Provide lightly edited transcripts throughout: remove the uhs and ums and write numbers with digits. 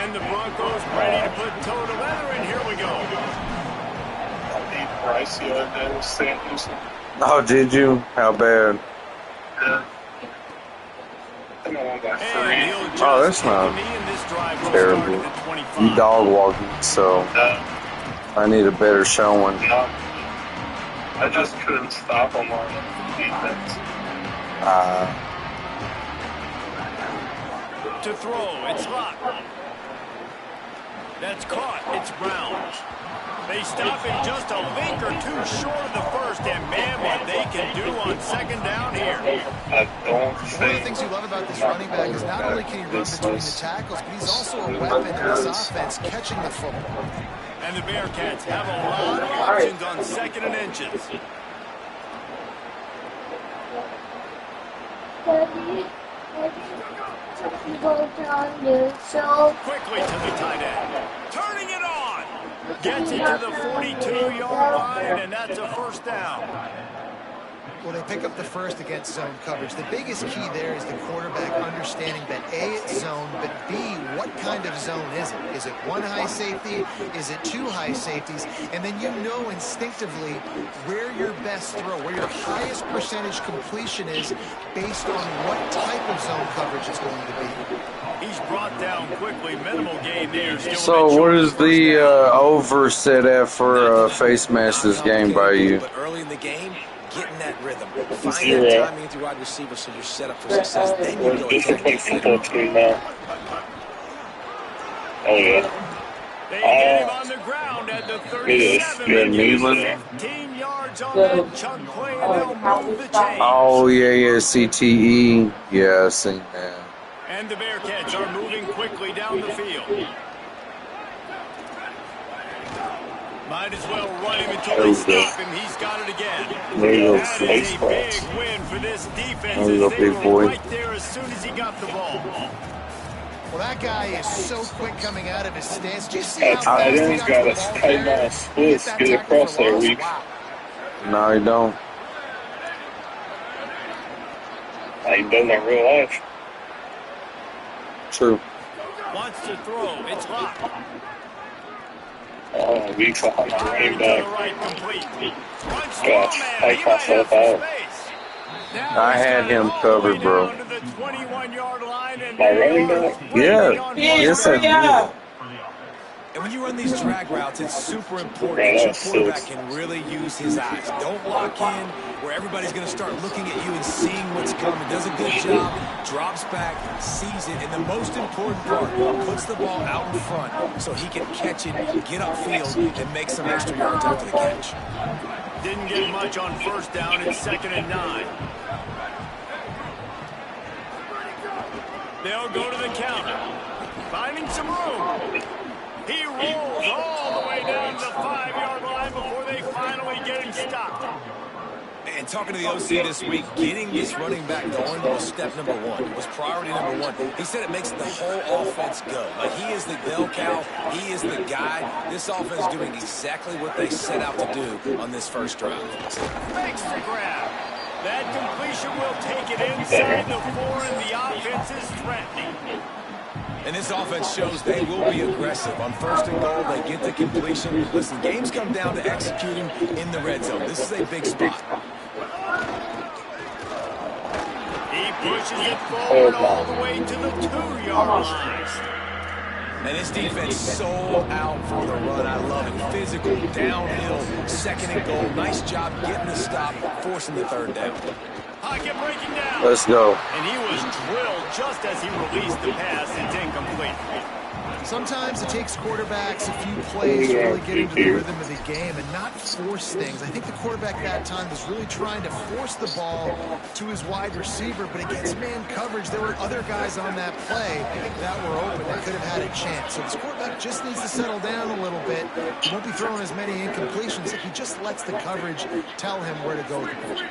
And the Broncos ready to put toe to leather, and here we go. Oh, did you? How bad? Yeah. Oh, that's not terrible. You dog walking, so I need a better showing. I just couldn't stop them on defense. To throw, it's locked. That's caught. It's Brown. They stop him just a link or two short of the first, and man, what they can do on second down here. One of the things you love about this running back is not only can he run between the tackles, but he's also a weapon in this offense catching the football. And the Bearcats have a lot of options on second and inches. Quickly to the tight end. Turning it on. Gets it to the 42-yard line, and that's a first down. Well, they pick up the first against zone coverage. The biggest key there is the quarterback understanding that A, it's zone, but B, what kind of zone is it? Is it one high safety? Is it two high safeties? And then you know instinctively where your best throw, where your highest percentage completion is based on what type of zone coverage it's going to be. He's brought down quickly. Minimal gain there. So what is the over set at for face mask this game by you? But early in the game, getting that rhythm. Find that timing with your wide receiver so you're set up for success. Then you go attack the Oh, yeah. They get him on the ground at the 37. 15 yards on that chunk play, and they'll move the chains. Oh, yeah, CTE. Yeah, I seen that. And the Bearcats are moving quickly down the field. Might as well run him until they stop him. He's got it again. That is a big win for this defense. They were right there as soon as he got the ball. Well, that guy is so quick coming out of his stance. Do you see how tight end's got a tight ass split to get across there weak. No, he don't. I ain't done that in real life. True. Wants to throw. It's locked. Oh, weak on the running back. Gosh, I caught that out. I had him covered, bro. My running back? Yeah. Yes, I did. And when you run these drag routes, it's super important that your quarterback can really use his eyes. Don't lock in where everybody's going to start looking at you and seeing what's coming. Does a good job, drops back, sees it, and the most important part, puts the ball out in front so he can catch it, get upfield, and make some extra yards after the catch. Didn't get much on first down. It's 2nd and 9. They'll go to the counter. Finding some room. He rolls all the way down to the 5-yard line before they finally get him stopped. And talking to the OC this week, getting this running back going was step number one. It was priority number one. He said it makes the whole offense go. Like, he is the bell cow. He is the guy. This offense is doing exactly what they set out to do on this first drive. Fakes the grab. That completion will take it inside the 4, and the offense is threatening. And this offense shows they will be aggressive. On 1st and goal, they get the completion. Listen, games come down to executing in the red zone. This is a big spot. He pushes it forward all the way to the 2-yard line. And this defense sold out for the run. I love it. Physical, downhill, 2nd and goal. Nice job getting the stop, forcing the 3rd down. Pocket breaking down. Let's go. And he was drilled just as he released the pass. It's incomplete. Sometimes it takes quarterbacks a few plays to really get into the rhythm of the game and not force things. I think the quarterback that time was really trying to force the ball to his wide receiver, but against man coverage, there were other guys on that play that were open that could have had a chance. So this quarterback just needs to settle down a little bit. He won't be throwing as many incompletions if he just lets the coverage tell him where to go with the ball.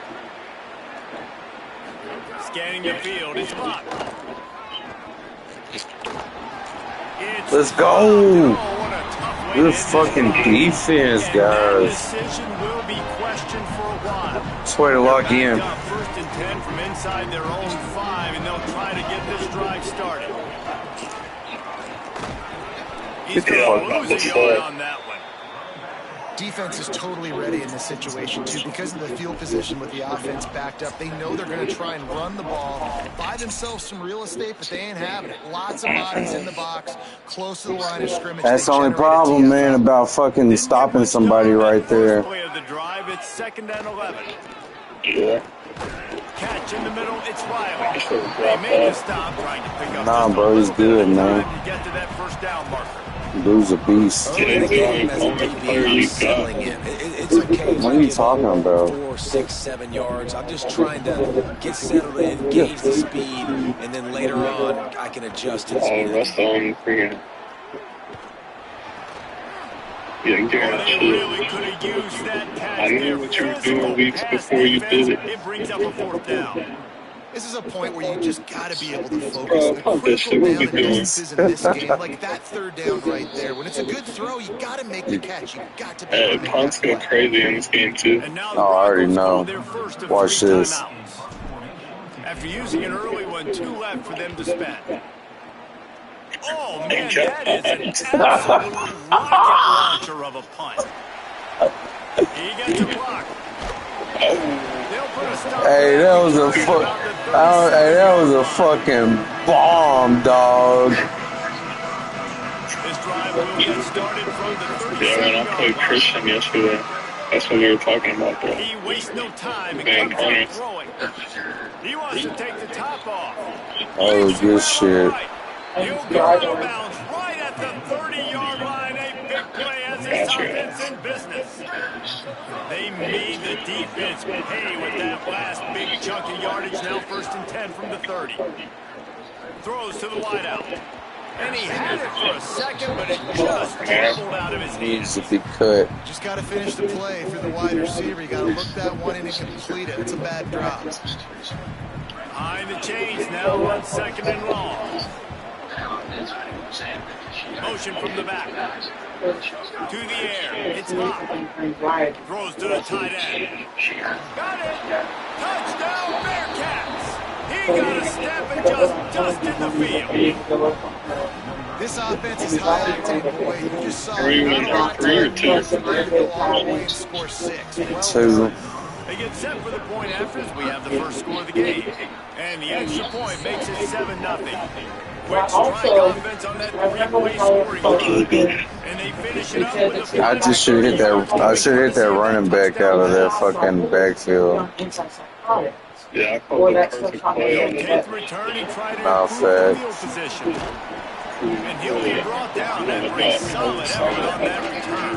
Scanning the field, it's blocked. Let's go. Good fucking defense, guys. Decision will be questioned for a while. Let's wait to lock in. 1st and 10 from inside their own 5, and they'll try to get this drive started. He's going to lose a yard on that one. Defense is totally ready in this situation, too. Because of the field position with the offense backed up, they know they're going to try and run the ball, buy themselves some real estate, but they ain't having it. Lots of bodies in the box, close to the line of scrimmage. That's the only problem, man, about fucking stopping somebody right there. Play of the drive, it's 2nd and 11. Yeah. Catch in the middle, it's Riley. They made the stop, trying to pick up. Nah, bro, he's good, man. To get to that 1st down marker. Dude's a beast. Early in the game, as a DB, I'm settling in. It's okay. What are you talking about? 4, 6, 7 yards. I'm just trying to get settled in, gauge the speed, and then later on, I can adjust to the speed. That's on freaking. Yeah, They really could have used that pass. I knew what you were doing weeks before you did it. It brings up a 4th down. This is a point where you just got to be able to focus. The critical down and distances in this game, like that 3rd down right there. When it's a good throw, you got to make the catch. You got to be able to make Punt's going crazy in this game, too. Oh, I already know. Watch this. After using an early one, 2 left for them to spend. Oh, man, that is an absolute rocket launcher of a punt. He gets a block. Hey, that was a hey, that was a fucking bomb, dog. This drive will get started from the 37 Yeah, man, I played Christian yesterday. That's what we were talking about, bro. He wastes no time and comes out throwing. He wants to take the top off. Oh, good shit. He'll go out of bounds right at the 30-yard line. A big play as his offense in business. They made the defense pay with that last big chunk of yardage. Now 1st and 10 from the 30. Throws to the wideout. And he had it for a second, but it just dribbled out of his hands. Needs to be cut. Just got to finish the play for the wide receiver. You got to look that one in and complete it. It's a bad drop. Behind the chains now on 2nd and long. Motion from the back. To the air. It's Mock. Throws to the tight end. Got it. Touchdown Bearcats. He got a step and just dusted the field. This offense is high octane, boy. You just saw Three not a lot of time to go all the way and score 6. Well, they get set for the point after as we have the first score of the game. And the extra point makes it 7-0. Quick strike offense on that 3-point scoring drive. And they finish it up with a I just should hit that. I should hit that running back out of that fucking backfield. Yeah, I called the perfect play on Take the that. return and try to Not improve the fat. field position. And he'll be brought down. That pretty solid effort on that return.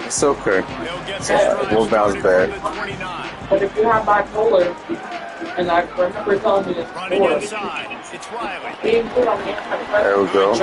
It's okay. They'll get the drive We'll bounce started back. from the 29. But if you have bipolar, and I remember telling you this Running before, inside. It's Riley. being put on the antidepressant, There we go.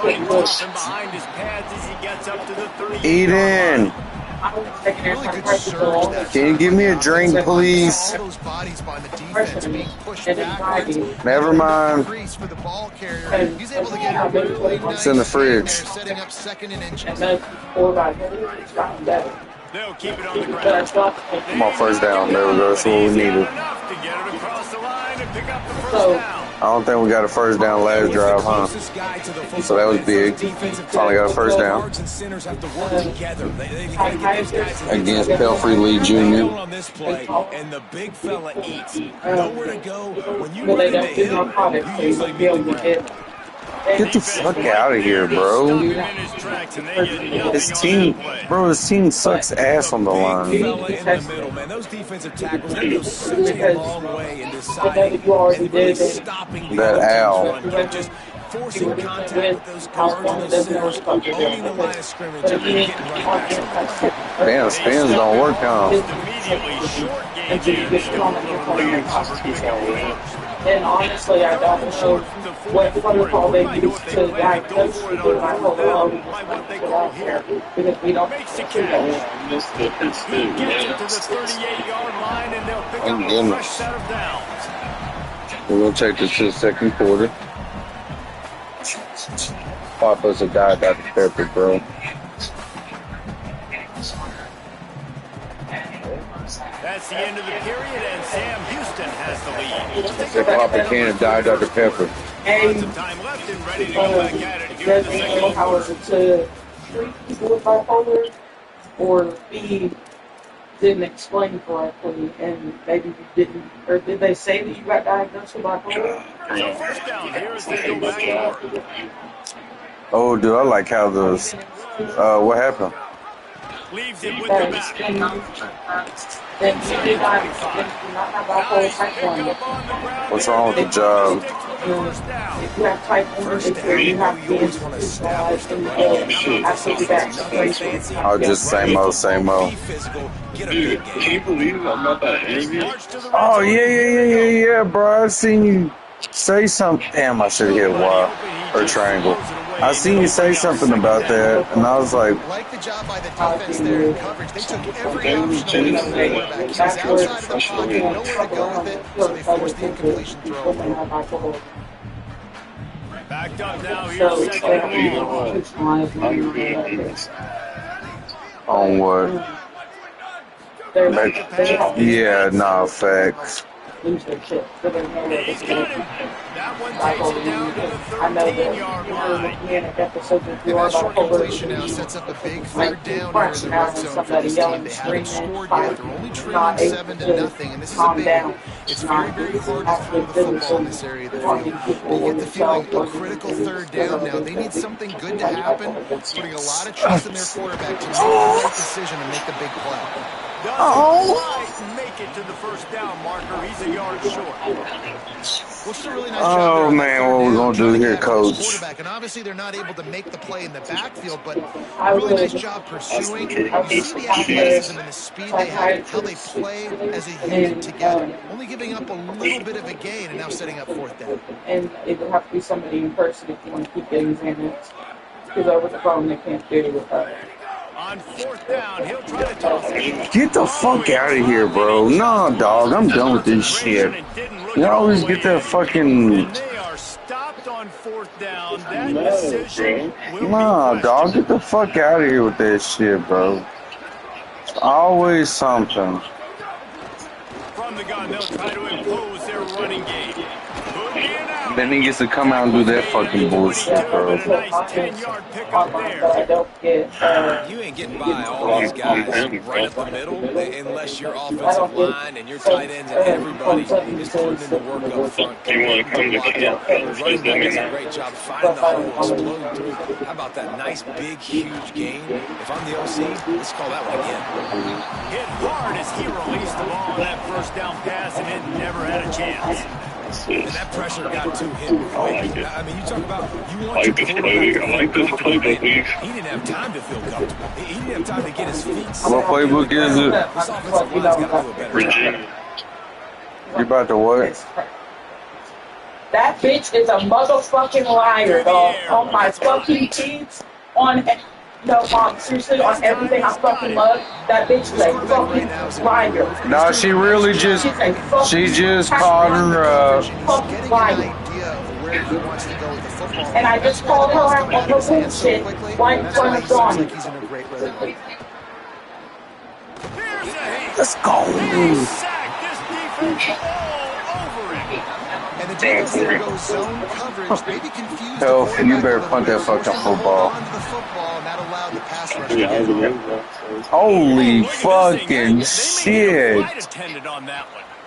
Running close and behind his pads as he gets up to the 30. Eden, I was taking really good antidepressant surge for long. that can you give me a drink, please? all those bodies behind the defense being pushed And backwards. anxiety. Never mind. Crease for the ball carrier. He's able to get a really nice It's in the fridge. there, setting up 2nd and inches. And then 4 by 4, it's gotten better. They'll keep it on the But I ground. thought, Come on, 1st down. There we go. That's what we He's got needed. enough to get it across the line and pick up the first So- down. I don't think we got a 1st down last drive, huh? So that was big. Finally got a 1st down. Against Pelfrey Lee Jr. On this play, and the big fella eats. Nowhere to go. When you well, run they into don't do him, narcotics, so you you usually won't be able meet the to ground. get. Get the fuck out of here, bro. His team, bro, his team sucks ass on the Big line. fella in the middle, man. Those defensive tackles, they go such a long way in I know deciding that you already and really did it. stopping That the other owl. team's run. They're just forcing contact with those guards and those centers, owning the line of scrimmage, But and if you then need getting right back to the Damn, spins don't work, huh? Immediately short And game so you get on the here. And honestly, I don't know what protocol they use to diagnose people bipolar here because we don't Makes the see catch. that. This difference He too, gets it man. to the 38-yard line, and they'll pick Oh, up a goodness. fresh set of downs. We're gonna take this to the 2nd quarter. Papa's a guy Dr. Pepper, bro. That's the end of the period, and Sam Houston has the lead. Say Papa can't die Dr. Pepper. Lots of time left and ready to go back at it here in the second quarter. How is it to treat people with bipolar, or B, didn't explain correctly, and maybe you didn't, or did they say that you got diagnosed with bipolar? So first down here as they go back to work. Oh, dude, I like how this. What happened? Leaves it with the back. Then you did not have bipolar type 1. What's wrong with the job? If you have type 1, if you have the institutionalized and absolutely vaccination. I'll just same old. Dude, can you believe I'm not that angry? Oh, yeah, bro. I seen you say something. Damn, I should have hit Y or triangle. I seen you say something about that, and I was like, the job by the defense there in coverage. They took every option away from the quarterback. He was outside of the pocket, nowhere to go with it, so they forced the incompletion throw. Backed up now, here's second and long. on what? Yeah, nah, facts. Lose their shit. He's got it. That one takes it down to the 13-yard line. And that short completion now sets up a big third down here in the red zone for this team. They haven't scored yet. They're only trailing 7-0, and this is a big one. It's very, very hard to throw the football in this area of the field. But you get the feeling a critical third down now. They need something good to happen, putting a lot of trust in their quarterback to make the right decision and make the big play. Doesn't quite make it to the first down marker. He's a yard short. Really nice oh man, what we gonna do here, coach? And obviously they're not able to make the play in the backfield, but a really nice job pursuing. You see the athleticism and the speed they have, how they play as a unit together. Only giving up a little bit of a gain and now setting up fourth down. And it would have to be somebody in person if you want to keep getting Xanax. Because over the phone they can't do with that. On fourth down, he'll try to toss it. Get the fuck out of here, bro. Nah, dog, I'm done with this shit. You always get that fucking... They are stopped on fourth down. That decision will Nah, dog, get the fuck out of here with that shit, bro. It's always something. From the gun, they'll try to impose their running game. Then he gets to come out and do that fucking bullshit, bro. Nice 10-yard pickup there. You ain't getting by all these guys right up the middle unless your offensive line and your tight ends and everybody is putting in the work up front. You want to come to camp? Running back does a great job finding the hole, exploding through. How about that nice, big, huge gain? If I'm the OC, let's call that one again. Hit hard as he released the ball on that first down pass and it never had a chance. And that pressure got to him quick. I mean, you talk about you want I like this playbook. I like this playbook, Lee. He didn't have time to feel comfortable. He didn't have time to get his feet set. What playbook is it? This offensive line's got to do a better job. Virginia. You about to what? That bitch is a motherfucking liar, dog. On my fucking kids, on no, Mom, seriously, on everything I fucking love, that bitch is a fucking liar. Nah, she really just, she just called her up. Fucking liar. And I just called her out on her bullshit right in front of Dawn. Let's go. And the defense there goes zone coverage. They be confused. Hell, you better punt that fucking football. Holy fucking shit.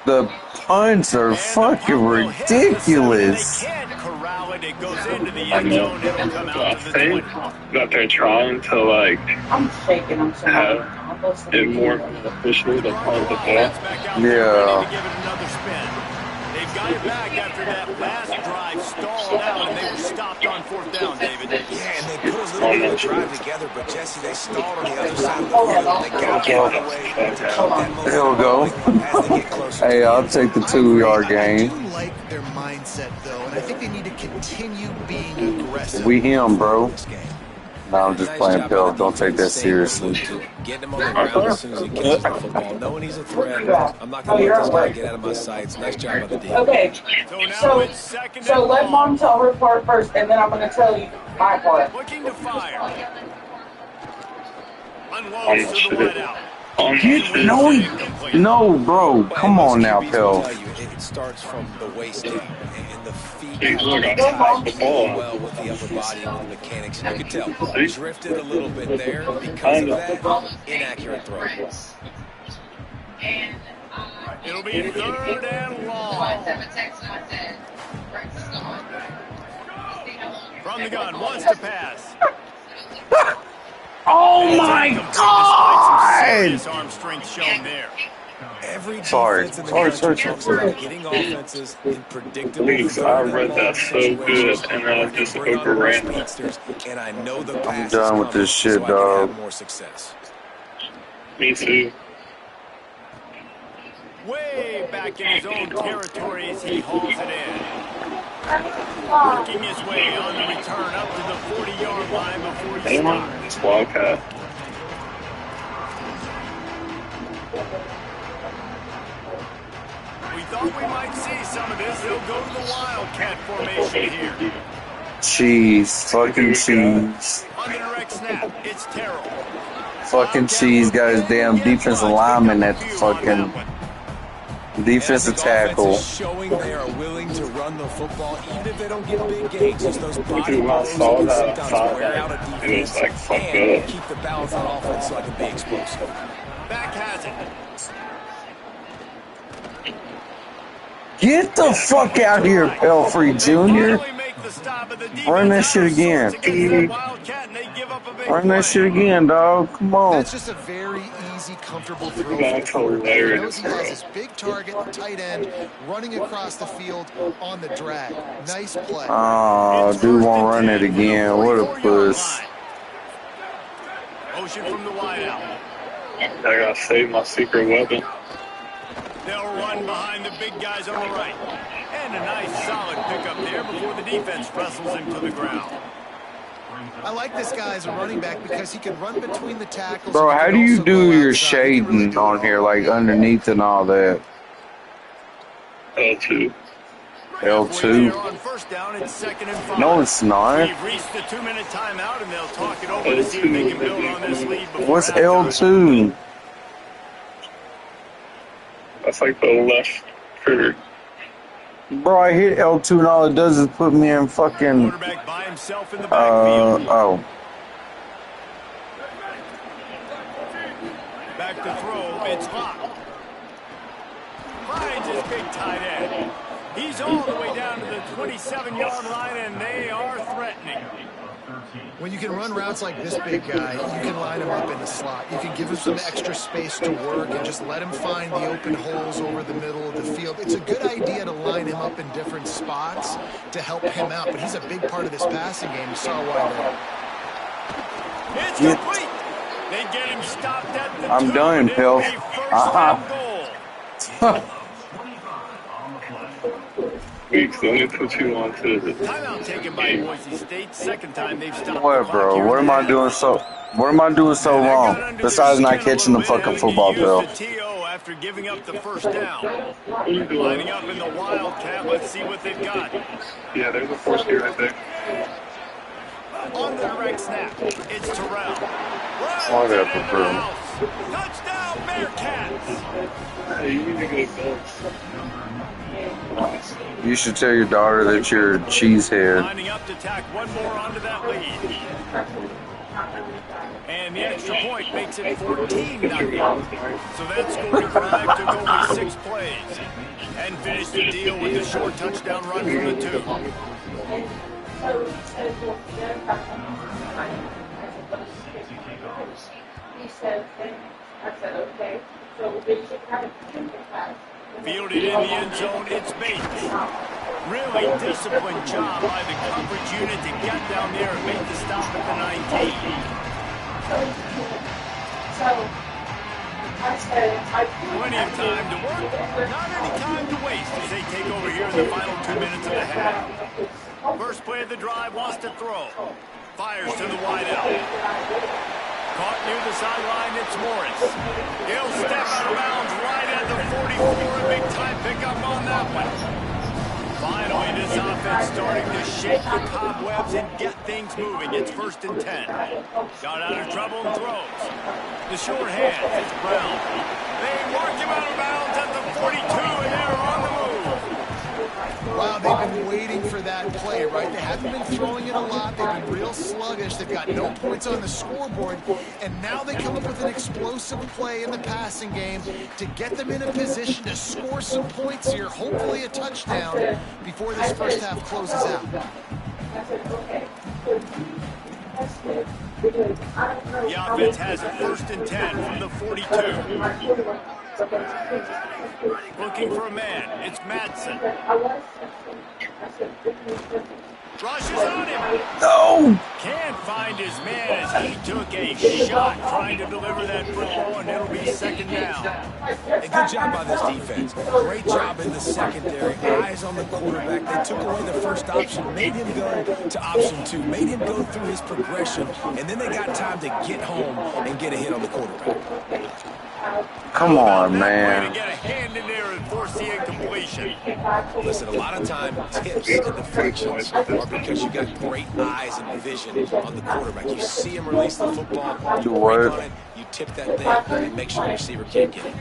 The punts are fucking ridiculous. I think that they're trying to, like, I'm shaking, I'm sorry. have it more beneficial to punt the ball. Yeah. They've got it back after that last drive stalled out, and they were stopped on fourth down, David. Yeah, and they put a little bit of a drive together, but Jesse, they stalled on the other side of the field. They got to get away to keep that momentum. There we go. As they get closer. Hey, I'll take the 2-yard gain. I do like their mindset, though, and I think they need to continue being aggressive. We him, bro. No, I'm just playing pill. Don't take that seriously. Getting him on the ground as soon as he catches the football. Knowing he's a threat, I'm not going to let this guy get out of my sights. Nice job by the D. Okay, so let Mom tell her part first, and then I'm going to tell you my part. Looking to fire. Unloads to the wide out. No, bro. Come on now, Pill. It starts from the waist down. And and the feet Jeez, look, I tied stopped the really ball. well with the upper body and with the mechanics. You could tell drifted a little bit there because of that inaccurate throw. It'll be 3rd and long. From the gun, wants to pass. Oh my God! Serious arm strength shown there. Every defense in the country talks about getting offenses in predictable Please, I third and read long that so situations good, and where I they can just bring on more overran it. speedsters, and I know the I'm pass done is with coming, this shit, so I can dog. have more success. Me too. Way back in his own territory as he hauls it in. Working his way on the return up to the 40-yard line before he stops. It's Wildcat. We thought we might see some of this. He'll go to the Wildcat formation here. Cheese. Fucking cheese. On the direct snap, it's Terrell. Fucking cheese got his damn defensive lineman at the fucking defensive tackle. Showing they are willing to run the football, even if they don't get big gains. Just those body Dude, when I blows saw can that, sometimes wear out a it was defense like, fuck and up. keep the balance on offense so I can be explosive. Back has it. Get the fuck out here, Pelfrey Jr. Run that shit again. Run that shit again, dog. Come on. That's just a very easy, comfortable throw. That's hilarious, He knows he has this big target, tight end, running across the field on the drag. Nice play. Oh, dude won't run it again. What a puss. Motion from the wide out. I gotta save my secret weapon. They'll run behind the big guys on the right. And a nice solid pickup there before the defense wrestles him to the ground. I like this guy as a running back because he can run between the tackles. Bro, how do you do your shading on here, like underneath and all that? L2. L2? On first down, it's 2nd and 5. No, it's not. We've reached the 2-minute timeout, and they'll talk it over to see if they can build on this lead. What's L2? That's like the left trigger. Bro, I hit L2 and all it does is put me in fucking, Quarterback by himself in the backfield. oh. Back to throw, it's locked. Finds his big tight end. He's all the way down to the 27-yard line, and they are threatening. When you can run routes like this big guy, you can line him up in the slot. You can give him some extra space to work and just let him find the open holes over the middle of the field. It's a good idea to line him up in different spots to help him out, but he's a big part of this passing game. You saw why there. It's complete. They get him stopped at the I'm done, Phil. Weeks, let me put you on to the Timeout taken by Boise State. Second time they've stopped. What, bro? What am I doing so wrong? Besides not catching the fucking football, Phil. After giving up the first down. Lining up in the Wildcat. Let's see what they've got. Yeah, there's a force here right there. On the direct snap, it's Terrell. Whatever, bro. Touchdown, Bearcats. Hey, you need to get those. You should tell your daughter that you're a cheesehead. Lining up to tack one more onto that lead. And the extra point makes it 14-0. So that scoring drive took only 6 plays. And finished the deal with a short touchdown run from the 2. Fielded in the end zone, it's Bates. Really disciplined job by the coverage unit to get down there and make the stop at the 19. Plenty of time to work, not any time to waste as they take over here in the final 2 minutes of the half. First play of the drive, wants to throw. Fires to the wide out. Caught near the sideline, it's Morris. He'll step out of bounds right at the 44. A big time pickup on that one. Finally, this offense starting to shake the cobwebs and get things moving. It's 1st and 10. Got out of trouble and throws. The short hand, it's Brown. They mark him out of bounds at the 42, and they're on the move. Wow, they've been waiting for that play, right? They haven't been throwing it a lot. They've been real sluggish. They've got no points on the scoreboard. And now they come up with an explosive play in the passing game to get them in a position to score some points here, hopefully a touchdown, before this first half closes out. The offense has it 1st and 10 from the 42. Looking for a man. It's Madsen. Rushes on him. No! Can't find his man as he took a shot trying to deliver that football, and it'll be 2nd down. A good job by this defense. Great job in the secondary. Eyes on the quarterback. They took away the first option, made him go to option 2, made him go through his progression, and then they got time to get home and get a hit on the quarterback. Come on, man. To get a hand in there and force the incompletion. Listen, a lot of time tips and deflections are because you got great eyes and vision on the quarterback. You see him release the football, you break on it, you tip that thing, and make sure the receiver can't get it.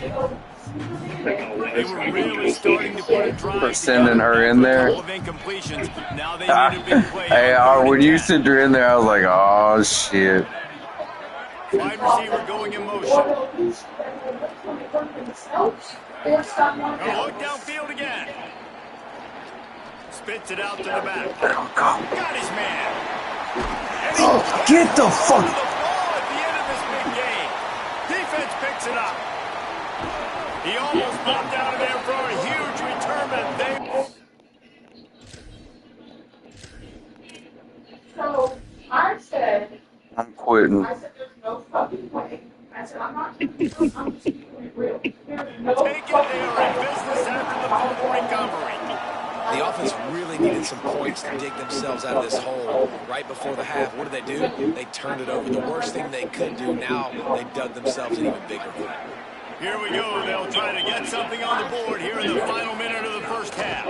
They were really starting to put a drive. For sending her in there. Now they need a big play. Hey, when you sent her in there, I was like, oh, shit. Wide receiver going in motion. Look downfield again. Spits it out to the back. Got his man. Oh, get the fuck. The ball at the end of this big game. Defense picks it up. He almost popped out of there for a huge return, and So I said, I'm quitting. there's no fucking way. I said, I'm not I'm just keeping it real. There's no take it there in business after the fumble recovery. The offense really needed some points to dig themselves out of this hole right before the half. What did they do? They turned it over. The worst thing they could do, now they dug themselves an even bigger hole. Here we go. They'll try to get something on the board here in the final minute of the first half.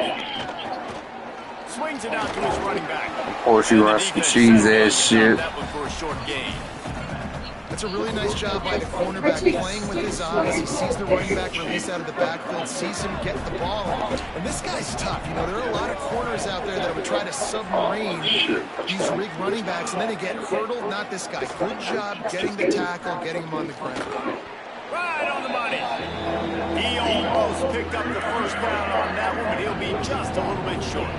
Swings it out to his running back. Of course, you run some cheese ass shit. That one for a short gain. That's a really nice job by the cornerback, playing with his eyes. He sees the running back release out of the backfield, sees him get the ball. And this guy's tough. You know, there are a lot of corners out there that would try to submarine these rigged running backs, and then they get hurdled. Not this guy. Good job getting the tackle, getting him on the ground. Right on the money. He almost picked up the first down on that one, but he'll be just a little bit short.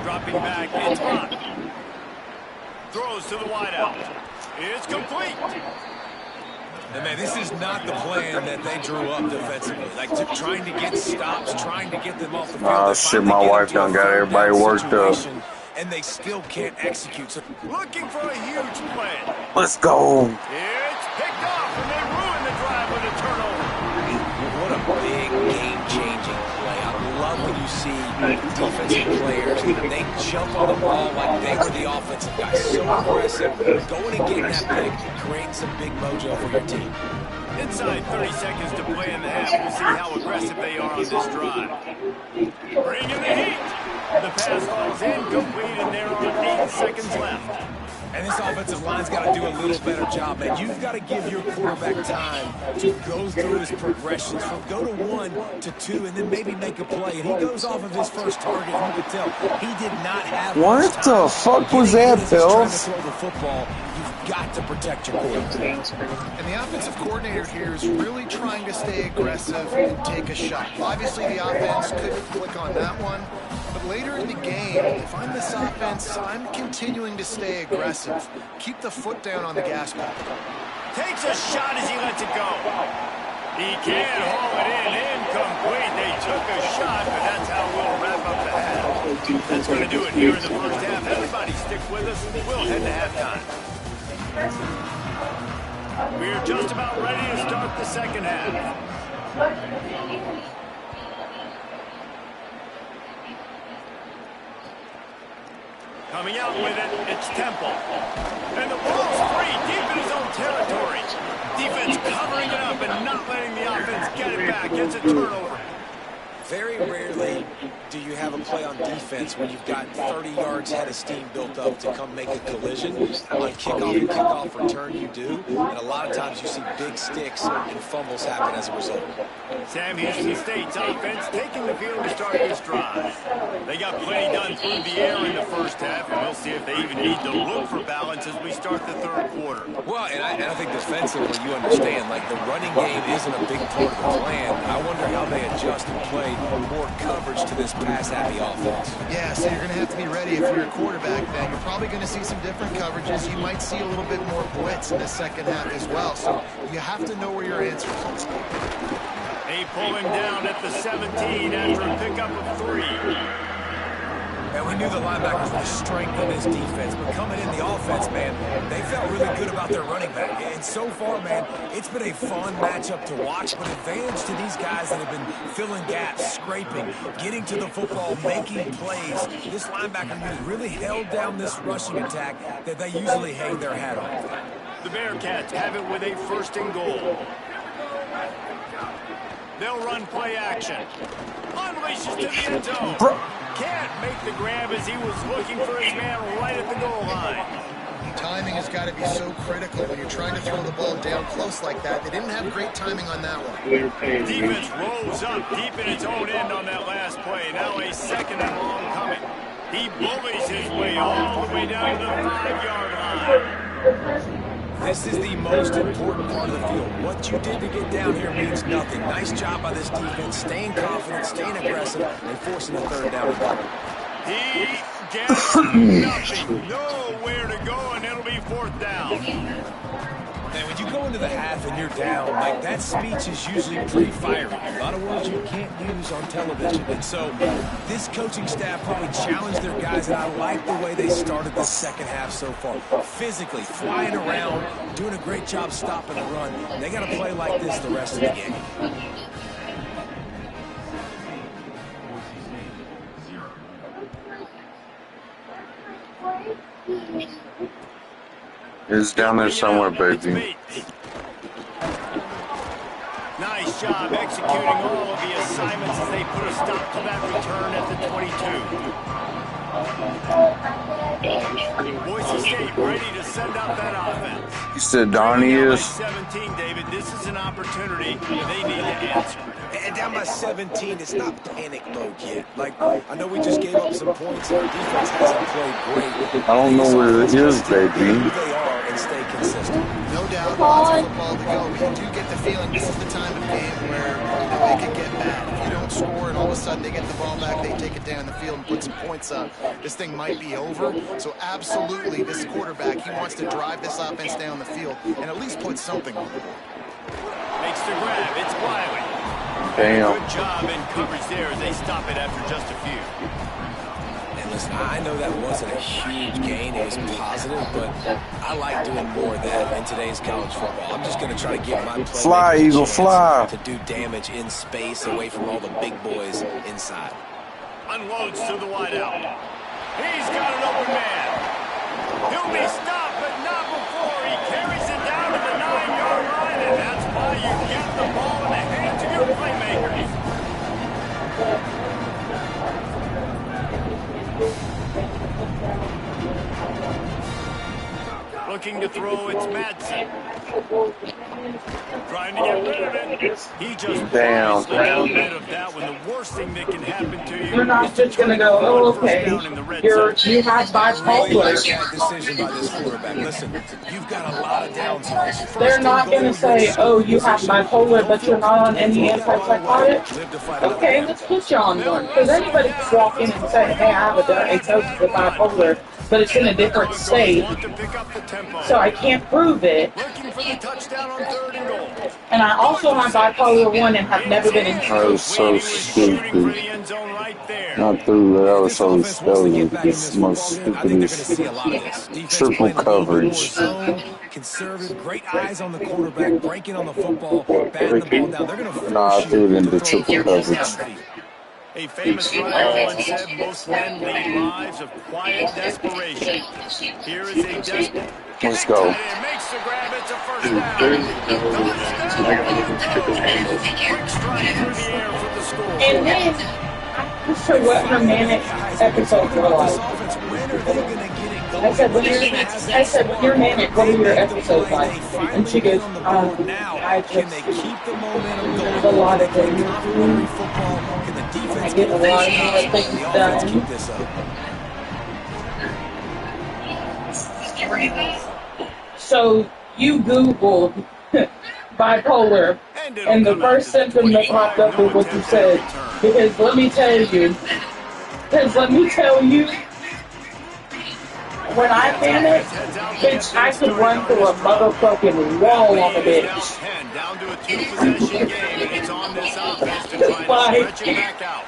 Dropping back, Ncaa. Throws to the wideout. It's complete. And man, this is not the plan that they drew up defensively. Like trying to get stops, trying to get them off the field. Oh shit, my wife done got everybody worked up. And they still can't execute. So looking for a huge play. Let's go. It's picked off, and they ruin the drive with a turnover. What a big game-changing play. I love when you see defensive players. They jump on the ball like they were the offensive guys. So aggressive. Going and getting that pick, creating some big mojo for your team. Inside 30 seconds to play in the half. We'll see how aggressive they are on this drive. Bringing the heat. The pass falls incomplete, and there are 8 seconds left. And this offensive line's got to do a little better job, man. You've got to give your quarterback time to go through his progressions from go to 1 to 2 and then maybe make a play. And he goes off of his first target. You can tell he did not have what the fuck was that, Phelps? Trying to throw the football. You've got to protect your quarterback. And the offensive coordinator here is really trying to stay aggressive and take a shot. Obviously, the offense couldn't click on that one. But later in the game, if I'm this offense, I'm continuing to stay aggressive. Keep the foot down on the gas pedal. Takes a shot as he lets it go. He can't haul it in. Incomplete. They took a shot, but that's how we'll wrap up the half. That's going to do it here in the first half. Everybody stick with us. We'll head to halftime. We're just about ready to start the second half. Coming out with it, it's Temple. And the ball's free, deep in his own territory. Defense covering it up and not letting the offense get it back. It's a turnover. Very rarely do you have a play on defense when you've got 30 yards head of steam built up to come make a collision. On kickoff and kickoff return, you do. And a lot of times you see big sticks and fumbles happen as a result. Sam Houston State's offense taking the field to start this drive. They got plenty done through the air in the first half, and we'll see if they even need to look for balance as we start the third quarter. Well, and I think defensively, you understand, like the running game isn't a big part of the plan. I wonder how they adjust and play more coverage to this pass-happy offense. Yeah, so you're going to have to be ready if you're a quarterback then. You're probably going to see some different coverages. You might see a little bit more blitz in the second half as well. So you have to know where your answers are. They pull him down at the 17 after a pickup of 3. And we knew the linebackers were the strength of this defense, but coming in the offense, man, they felt really good about their running back. And so far, man, it's been a fun matchup to watch, but advantage to these guys that have been filling gaps, scraping, getting to the football, making plays. This linebacker unit really held down this rushing attack that they usually hang their hat on. The Bearcats have it with a 1st and goal. They'll run play action. Unleashes to the end zone. Can't make the grab as he was looking for his man right at the goal line. Timing has got to be so critical when you're trying to throw the ball down close like that. They didn't have great timing on that one. Defense rolls up deep in its own end on that last play. Now a 2nd and long coming. He bullies his way all the way down to the 5-yard line. This is the most important part of the field. What you did to get down here means nothing. Nice job by this defense, staying confident, staying aggressive, and forcing a 3rd down. He gets nothing. Nowhere to go, and it'll be 4th down. And when you go into the half and you're down, like that speech is usually pretty fiery. A lot of words you can't use on television. And so this coaching staff probably challenged their guys, and I like the way they started the second half so far. Physically, flying around, doing a great job stopping the run. And they got to play like this the rest of the game. It's down there somewhere, baby. Nice job executing all of the assignments as they put a stop to that return at the 22. Boise State ready to send out that offense. You said Donnie is? 17, David. This is an opportunity they need to answer. And down by 17, it's not panic mode yet. Like, I know we just gave up some points, and our defense hasn't played great. I don't know where it is, baby. Who they are and stay consistent. No doubt, lots of football to go. But you do get the feeling this is the time of the game where it can get bad. If you don't score and all of a sudden they get the ball back, they take it down the field and put some points up, this thing might be over. So absolutely, this quarterback, he wants to drive this offense down the field and at least put something on it. Makes the grab. It's Wiley. Damn. Good job in coverage there as they stop it after just a few. And listen, I know that wasn't a huge gain. It was positive, but I like doing more of that in today's college football. I'm just going to try to give my playmakers Fly, Eagle, a chance fly. to do damage in space away from all the big boys inside. Unloads to the wideout. He's got an open man. He'll be stopped, but not before he carries it down to the 9-yard line, and that's why you get the ball in the hands of your playmakers. Looking to throw, it's Madsen. Trying to get rid of it. He just Damn. a little bit of that when the worst thing that can happen to you. You're not just going to go, oh, okay, you had bipolar. Decision by this quarterback. Listen, you've got a lot of downs. They're not going to say, oh, you have bipolar, but you're not on any antipsychotic. Okay, let's put you on one. Because anybody can walk in and say, hey, I have a diagnosis of bipolar, but it's in a different state, so I can't prove it. And I also have bipolar 1 and have never been in That was so stupid. Not through that was so the most stupidest triple coverage. Conservative, great eyes on the quarterback, breaking on the football, batting the ball down. They're going to Nah, I threw it into triple coverage. A famous runner once said most men lead lives of quiet desperation. Here is a desperate. Let's go. Makes the grab. It's a first down. Quick strike through the air for the score. And then, I'm not sure what her manic episodes were like. When are they going to get it going? I said, when you're manic, what are your episodes like? And she goes, I just there's a lot of things. I get a lot more things done. So you Googled bipolar, and the first symptom that popped up was what you said. Because let me tell you, when I panic, bitch, I could run through a motherfucking wall on a bitch. Down to a two-possession game, and it's on this offense to try to stretch it back out.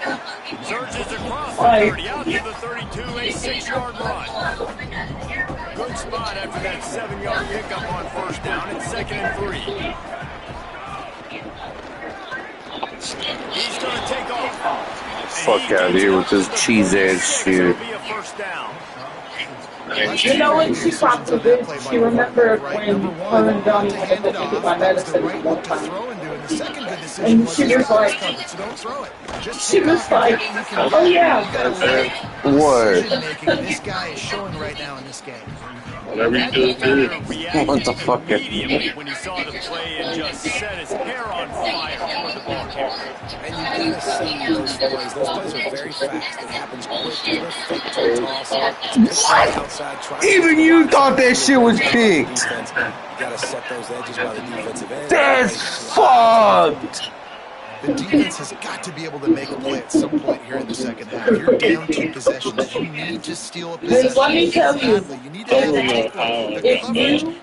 Surges across the 30, out to the 32, a 6-yard run. Good spot after that 7-yard pickup on first down. It's 2nd and 3. He's going to take off. Fuck out of here with this cheese-ass shit. You know what she probably did? She remembered when her and Johnny went to go pick my medicine one time. And she was like, oh yeah. What? This guy is showing right now in this game. Whatever you do, do it. What the fuck? Immediately when he saw the play and just set his hair on fire for the ball carrier. And you gotta see those plays. Those plays are very fast. It happens quick. Fake to toss. Outside, even you thought that shit was picked. You gotta set those edges by the defensive end. That's fucked. The defense has got to be able to make a play at some point here in the second half. You're down 2 possessions. You need to steal a possession. Let me tell you,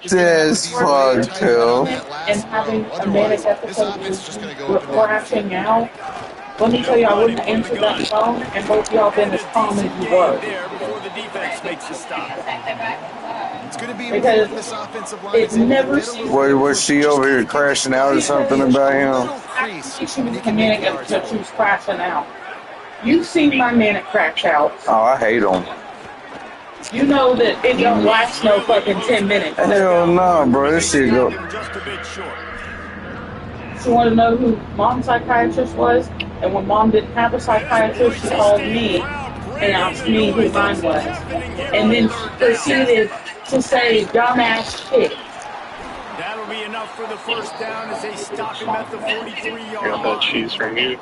That's fucked, hell. And having a manic episode with crashing out, let me tell you, I wouldn't have answered that phone, and both y'all been as calm as you were. There before the defense makes the stop. It's going to be Because this offensive line. it's never Was she over here crashing out or something about him? she was a manic episode, she was crashing out. You've seen my manic crash out. Oh, I hate him. You know that it don't last no fucking 10 minutes. Hell no, bro. This shit go. Just a bit short. She wanted to know who mom's psychiatrist was, and when mom didn't have a psychiatrist, she called me and asked me who mine was. And then she proceeded to say dumbass shit. That'll be enough for the first down as they stop him at the 43-yard Got that line. cheese from you.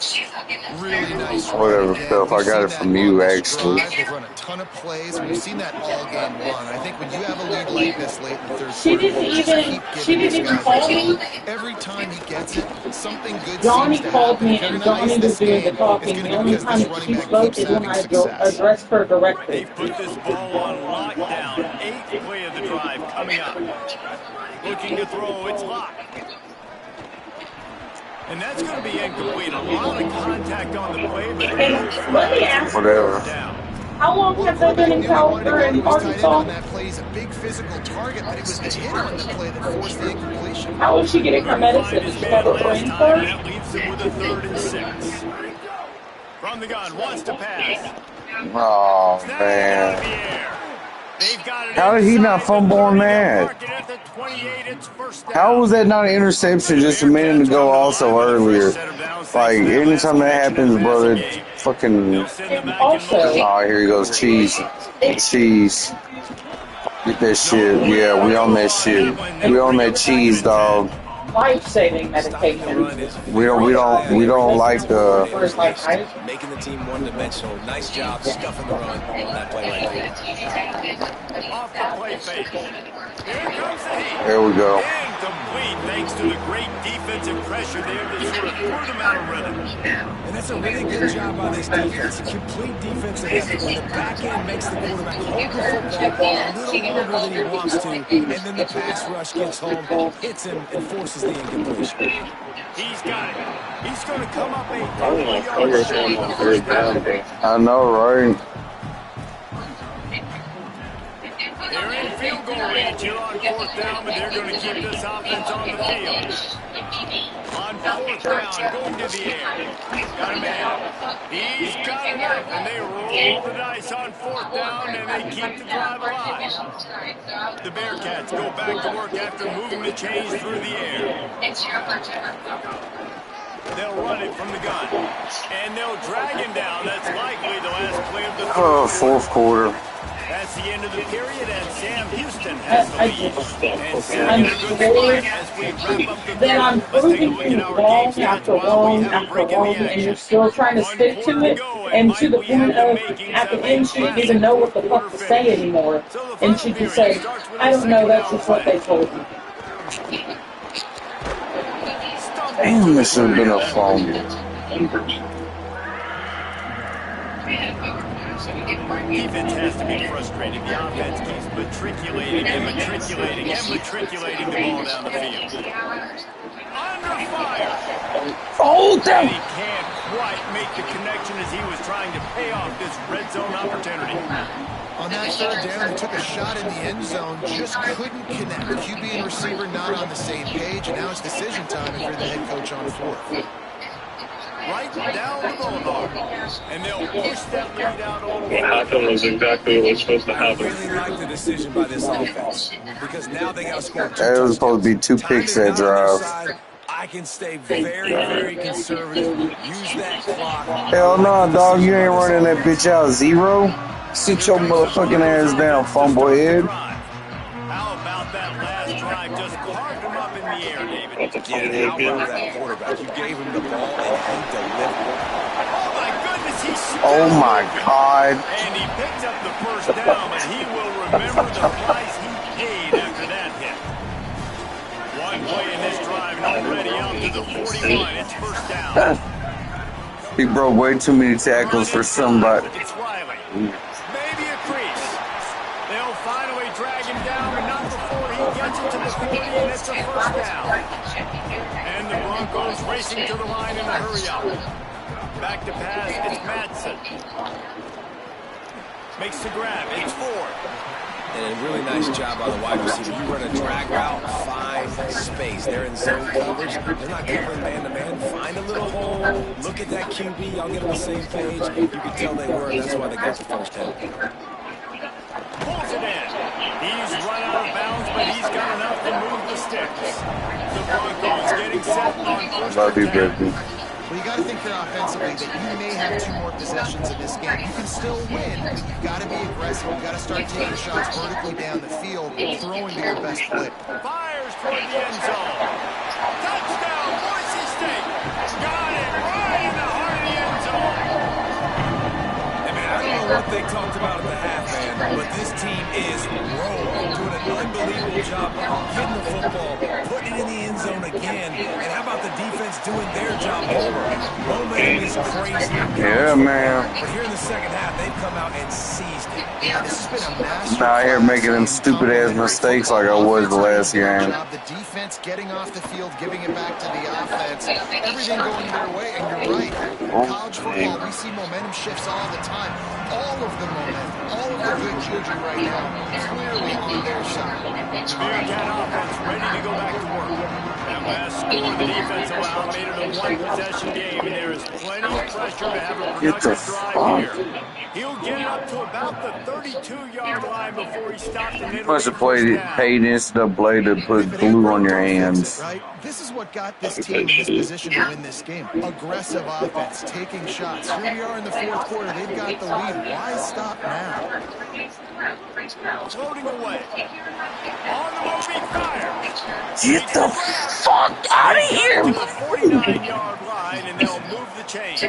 Really nice. Whatever, Phil. I got it from you, actually. They've run a ton of plays. We've seen that all game long. I think when you have a lead like this late in the third She quarter, didn't just even keep she giving didn't this even guy call me. every time he gets it, something good Johnny seems to called happen. me If you're and gonna Johnny ice was this doing the game, talking. it's The gonna be only because time this that running she back spoke keeps is when having I success. addressed her directly. They've put this ball on lockdown. 8th play of the drive coming up. Looking to throw, it's locked. And that's going to be incomplete. A lot of contact on the play, but And let me ask you, Whatever. down. how long have they been in California and Arkansas? That play is a big physical target, but it was the hit on the play that forced the incompletion. How is she getting her medicine? Does she have a brain first? That leaves them with a 3rd and 6. From the gun, wants to pass. Oh, Snap out of man. the air. They've got it How did he not inside fumble the on 30. that? Mark it at the 28. It's first down. How was that not an interception just a minute ago also earlier? Like, anytime that happens, bro, it fucking... Also, Oh, here he goes. Cheese. Cheese. Get that shit. Yeah, we on that shit. We on that cheese, dog. life-saving medication. We don't like the... For his life, right? Making the team one-dimensional. Nice job stuffing the run on that play right there. Off the play fake. Here comes the heat. There we go. Incomplete thanks to the great defensive pressure there that sort of threw them out of rhythm. And that's a really good job by this defense. A complete defensive effort. When the back end makes the quarterback hold the football a little longer than he wants to, and then the pass rush gets home, hits him, and forces the incompletion. He's got it. He's going to come up a I don't want to cover him on 3rd down, bro. I know, right? They're in field goal range here on 4th down, but they're going to keep this offense on the field. On 4th down, going to the air. Got a man. He's got enough, and they roll the dice on 4th down, and they keep the drive alive. The Bearcats go back to work after moving the chains through the air. They'll run it from the gun, and they'll drag him down. That's likely the last play of the third. Oh, 4th quarter. That's It's the end of the period, and Sam Houston has the lead. And Sam I'm in a good spot as we wrap up the then I'm third. Let's take a proving look at you our game wrong stats after while we wrong have a after break in wrong, the and you're action. still trying to 1 stick quarter to to it, go, and to Mike, the we have point the of makings at the of a end she didn't classic even know what fourth the quarter fuck to say finish. anymore, So the and final she just period said, starts with "I our don't know. second That's down just what they play. told me." Stumbles to Damn, the this should have been a ground. fumble. Defense has to be frustrated. The offense keeps matriculating and matriculating and matriculating the ball down the field. Under fire. Hold And them! he can't quite make the connection as he was trying to pay off this red zone opportunity. On that third down, they took a shot in the end zone, just couldn't connect. QB and receiver not on the same page, and now it's decision time if you're the head coach on fourth. Right down the boulevard. And they'll push that lead out a little What further. happened was exactly what was supposed to I happen. really like the decision by this offense because now they got to score 2 It was supposed to be 2 Time picks is that not on their drive. side. I can stay very, very conservative. Use that clock. Hell I no, like the dog. You decision by ain't this running that offense. bitch out 0. Sit your motherfucking ass down, fumble head. How about that last drive? Just carved him up in the air, David. Yeah, and how about that quarterback? You gave him the ball, and he delivered. Oh, my goodness, he's still Oh my moving. god. And he picked up the first down, but he will remember the price he paid after that hit. One play in this drive, and already out to the 41. It's first down. He broke way too many tackles for somebody. It's Riley. Maybe a crease. They'll finally drag him down, but not before he gets it to the 40, and it's a first down. And the Broncos racing to the line in a hurry up. Back to pass, it's Madsen. Makes the grab, it's Ford. And a really nice job by the wide receiver. You run a drag route, find space. They're in zone coverage. They're not covering man-to-man. Find a little hole. Look at that QB. Y'all get on the same page. You can tell they were, and that's why they got the first down. Pulls it in. He's run out of bounds, but he's got enough to move the sticks. The Broncos getting set on first Love you, and 10. baby. Well, you got to think here offensively that you may have 2 more possessions in this game. You can still win, but you've got to be aggressive. You've got to start taking shots vertically down the field, throwing to your best play. Fires toward the end zone. Touchdown, Boise State. Got it right in the heart of the end zone. Hey, man, I don't know what they talked about at the half, man, but this team is rolling, doing an unbelievable job getting the football, putting it in the end zone again. And how about the defense doing their job over? Momentum is crazy. Yeah, man. But here in the second half, they've come out and seized it. Yeah, this has been a master. Now here making them stupid ass mistakes like I was the last game. The defense getting off the field, giving it back to the offense, everything going their way. And you're right. In college football, we see momentum shifts all the time. All of the momentum, all of the good juju right now, clearly on their side. The Bearcat offense ready to go back to work. That last score the defense allowed made it a one-possession game, and there is plenty of pressure to have a productive drive here. He'll get it up to about the 32-yard line before he stops and it'll Must be have played first down. paid NCAA to put glue on your hands. Right? This is what got this team in this position to win this game. Aggressive offense, taking shots. Here we are in the fourth quarter. They've got the lead. Why stop now? Floating away. On the move, he fires. Get the fuck out of here! To the 49-yard line, and they'll move the chains.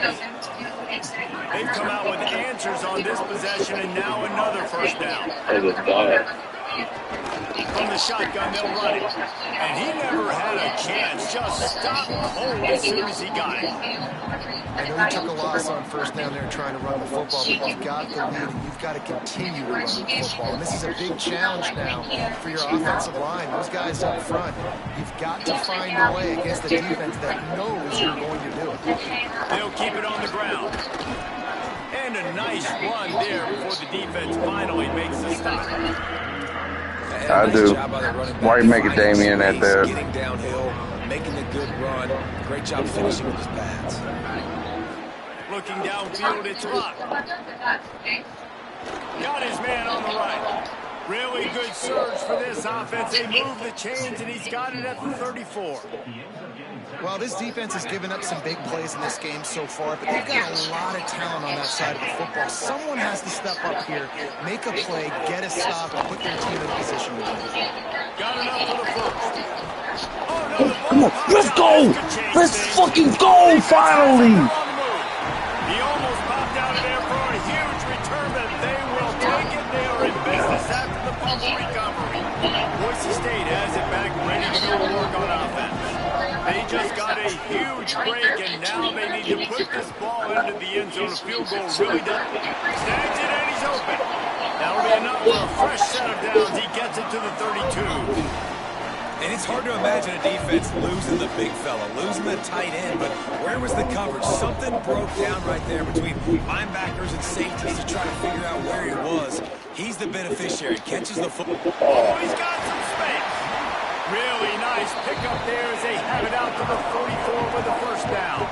They've come out with answers on this possession, and now another first down. I just died. From the shotgun, they'll run it. And he never had a chance. Just stopped cold as soon as he got it. I know you took a loss on first down there trying to run the football, but you've got the lead and you've got to continue to run the football. And this is a big challenge now for your offensive line. Those guys up front, you've got to find a way against the defense that knows you're going to do it. They'll keep it on the ground. And a nice run there before the defense finally makes the stop. I do. Why you make it Damien at that? Getting downhill, making a good run. Great job finishing with his pads. Looking downfield, it's Rock. Got his man on the right. Really good surge for this offense. They move the chains, and he's got it at the 34. Well, this defense has given up some big plays in this game so far, but they've got a lot of talent on that side of the football. Someone has to step up here, make a play, get a stop, and put their team in a position to win. Got enough for the first. Oh, no, the ball Come on, let's go! Let's fucking go, finally! He almost popped out of there for a huge return, but they will take it. They are in business after the fumble recovery. Boise State has it back, ready to go to work on offense. They just got a huge break, and now they need to put this ball into the end zone. A field goal really does. Snags it, and he's open. That'll be enough for a fresh set of downs. He gets it to the 32. And it's hard to imagine a defense losing the big fella, losing the tight end, but where was the coverage? Something broke down right there between linebackers and safeties to try to figure out where he was. He's the beneficiary, catches the football. Oh, he's got some space. Really nice pickup there as they have it out to the 44 with the first down.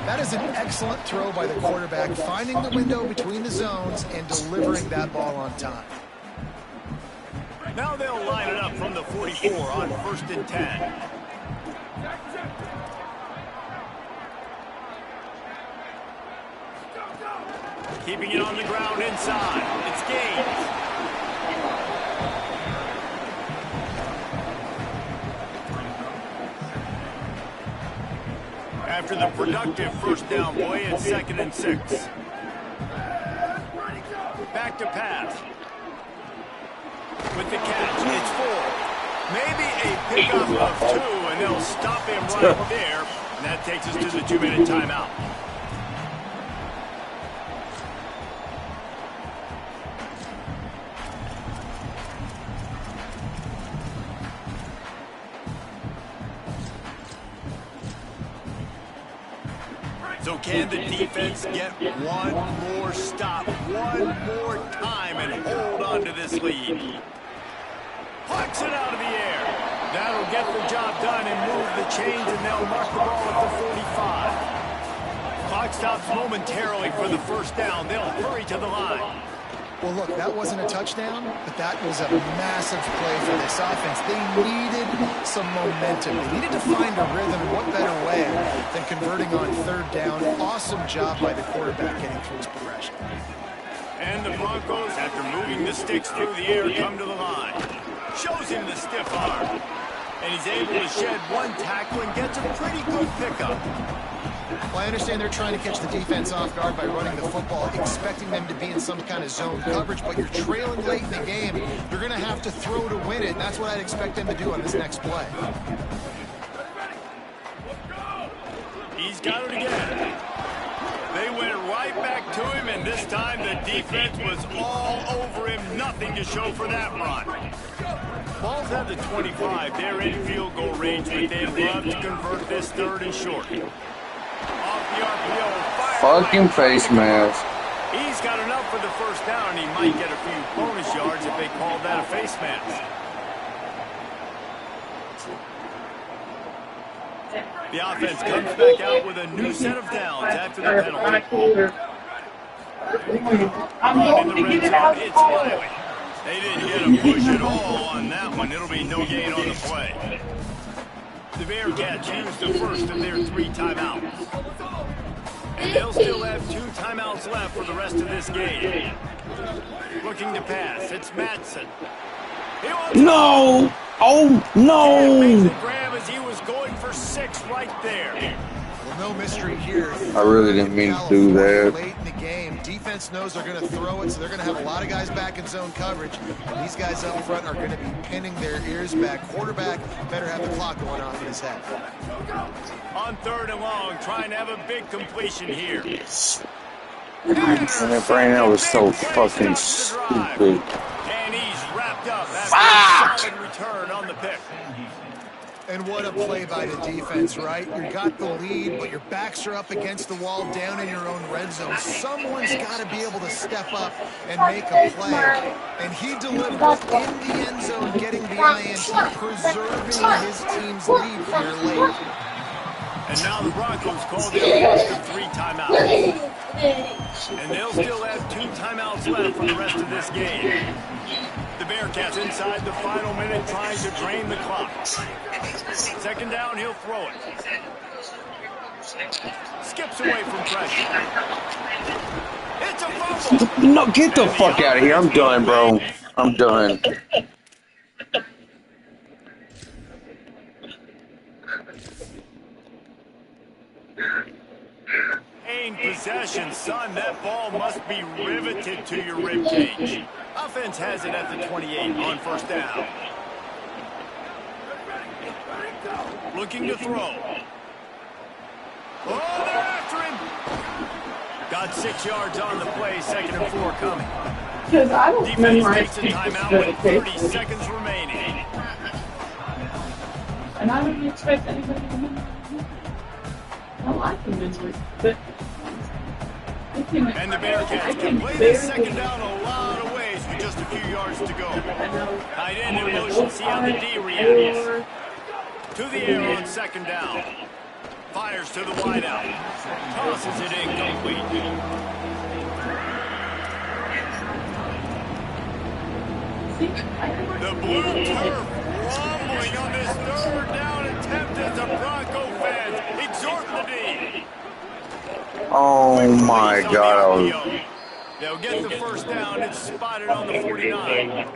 That is an excellent throw by the quarterback, finding the window between the zones and delivering that ball on time. Now they'll line it up from the 44 on 1st and 10. Keeping it on the ground inside. It's Gaines. After the productive first down play, it's 2nd and 6. Back to pass. With the catch, it's 4. Maybe a pickup of 2, and they'll stop him right there. And that takes us to the 2-minute timeout. So can the defense get one more stop, one more time, and hold on to this lead? Plucks it out of the air. That'll get the job done and move the chains, and they'll mark the ball at the 45. Clock stops momentarily for the first down. They'll hurry to the line. Well, look, that wasn't a touchdown, but that was a massive play for this offense. They needed some momentum. They needed to find a rhythm. What better way than converting on 3rd down? Awesome job by the quarterback getting through his progression. And the Broncos, after moving the sticks through the air, come to the line. Shows him the stiff arm. And he's able to shed one tackle and gets a pretty good pickup. Well, I understand they're trying to catch the defense off guard by running the football, expecting them to be in some kind of zone coverage, but you're trailing late in the game. You're going to have to throw to win it, and that's what I'd expect them to do on this next play. He's got it again. They went right back to him, and this time the defense was all over him. Nothing to show for that run. Ball's at the 25. They're in field goal range, but they'd love to convert this 3rd and short. Off the RPO. Fucking face mask. He's got enough for the first down, and he might get a few bonus yards if they call that a face mask. The offense comes back out with a new set of downs after the penalty. Run in the red zone, it's Wiley. They didn't get a push at all on that one. It'll be no gain on the play. The Bearcats used the first of their 3 timeouts. And they'll still have 2 timeouts left for the rest of this game. Looking to pass, it's Matson. No! Oh, no! Makes the grab as he was going for 6 right there. Well, no mystery here. I really didn't mean to do that. Late in the game, defense knows they're going to throw it, so they're going to have a lot of guys back in zone coverage. These guys up front are going to be pinning their ears back. Quarterback better have the clock going off in his head. On 3rd and long, trying to have a big completion here. And that brain out was so fucking stupid. And he's wrapped up after a solid return on the pick. And what a play by the defense, right? You got the lead, but your backs are up against the wall down in your own red zone. Someone's got to be able to step up and make a play. And he delivered in the end zone, getting the INT, preserving his team's lead here late. And now the Broncos call their first of 3 timeouts. And they'll still have 2 timeouts left for the rest of this game. The Bearcats inside the final minute trying to drain the clock. 2nd down, he'll throw it. Skips away from pressure. It's a fumble. No, get the fuck out of here. I'm done, bro. I'm done. Possession, son. That ball must be riveted to your ribcage. Offense has it at the 28 on 1st down. Looking to throw. Oh, they're after him. Got 6 yards on the play. 2nd and 4 coming. Because I don't Defense memorize takes a timeout with 30 seconds remaining. And I don't expect anybody to memorize. I like them this week, but and the Bearcats can play this 2nd down a lot of ways with just a few yards to go. Tight end in motion, see how the D reacts. To the air on 2nd down. Fires to the wideout. Tosses it incomplete. The blue turf rumbling on this 3rd down attempt as the Bronco fans exhort the D. Oh my God. They'll get the 1st down. It's spotted on the 49.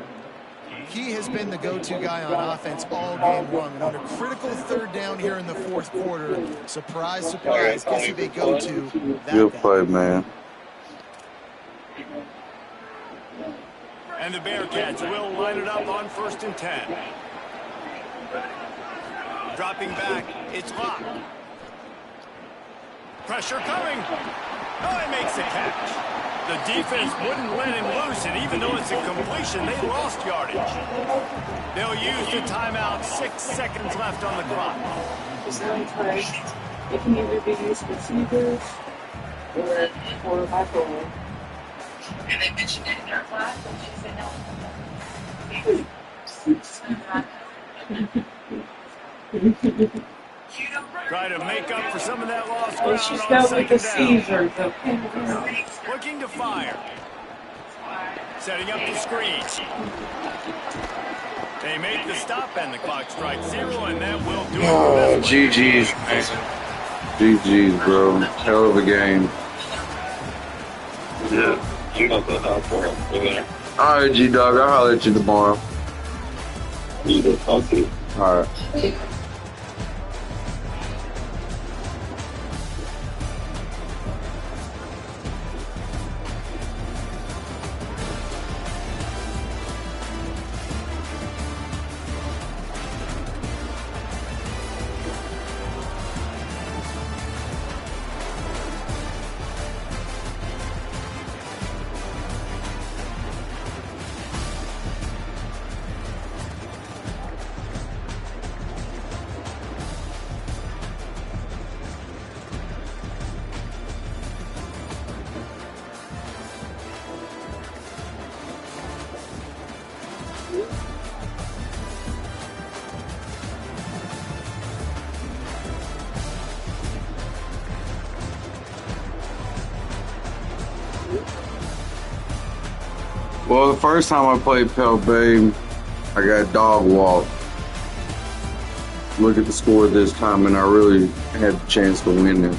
He has been the go-to guy on offense all game long. And on a critical 3rd down here in the 4th quarter, surprise, surprise, guess who they go to? Good play, man. And the Bearcats will line it up on 1st and 10. Dropping back, it's locked. Pressure coming. Oh, he makes the catch. The defense wouldn't let him loose, and even though it's a completion, they lost yardage. They'll use the timeout. 6 seconds left on the clock. It can either be used for sneakers or my phone. And they mentioned it in her class, and she said no. Try to make up for some of that lost Well, ground she's on got with the 2nd down. seizures, okay? Looking to fire. Setting up the screen. They make the stop, and the clock strikes 0, and that will do it. Oh, GG's, man. GG's, bro. Hell of a game. Yeah, you got the help for him. All right, G-Dog. I'll holler at you tomorrow. You can talk to you. All right. Well, the first time I played Pell Bay, I got dog walked. Look at the score this time, and I really had the chance to win it.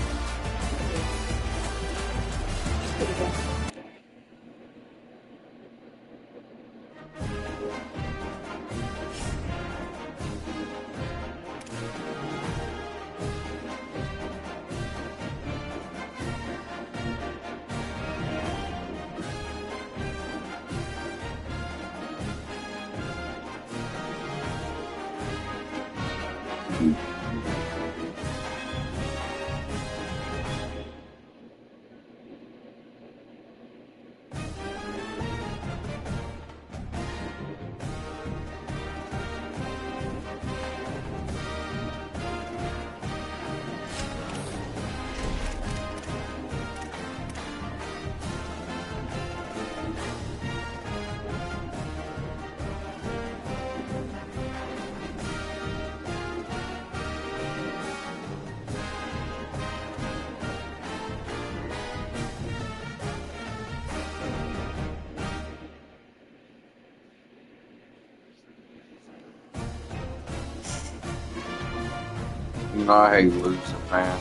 You know, I hate losing, man.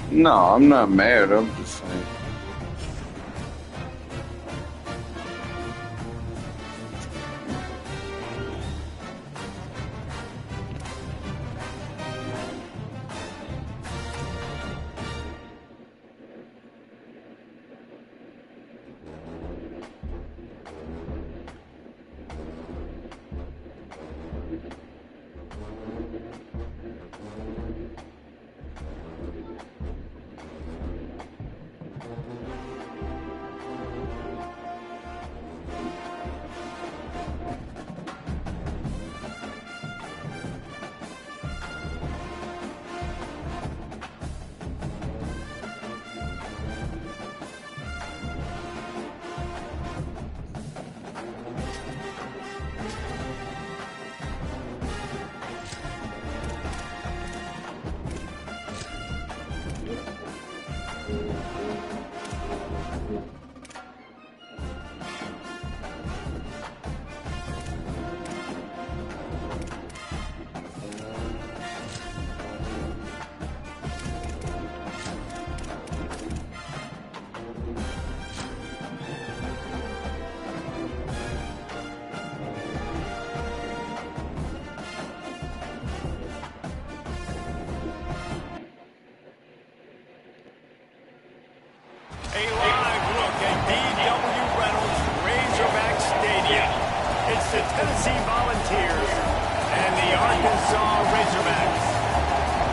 No, I'm not mad. I'm just saying. A live look at D.W. Reynolds Razorback Stadium. It's the Tennessee Volunteers and the Arkansas Razorbacks.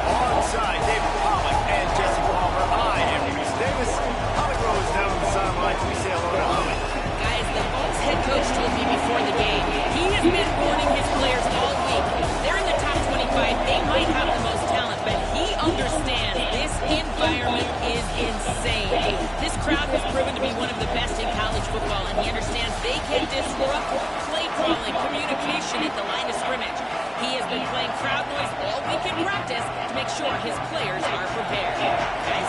Onside, David Pollock and Jesse Palmer. I am Reese Davis. Holly Rose down on the sidelines. We say hello to Holly. Guys, the Bucs head coach told me before the game, he has been warning his players all week. They're in the top 25. They might have the most talent, but he understands this environment is insane. This crowd has proven to be one of the best in college football, and he understands they can disrupt play calling, communication at the line of scrimmage. He has been playing crowd noise all week in practice to make sure his players are prepared. Guys?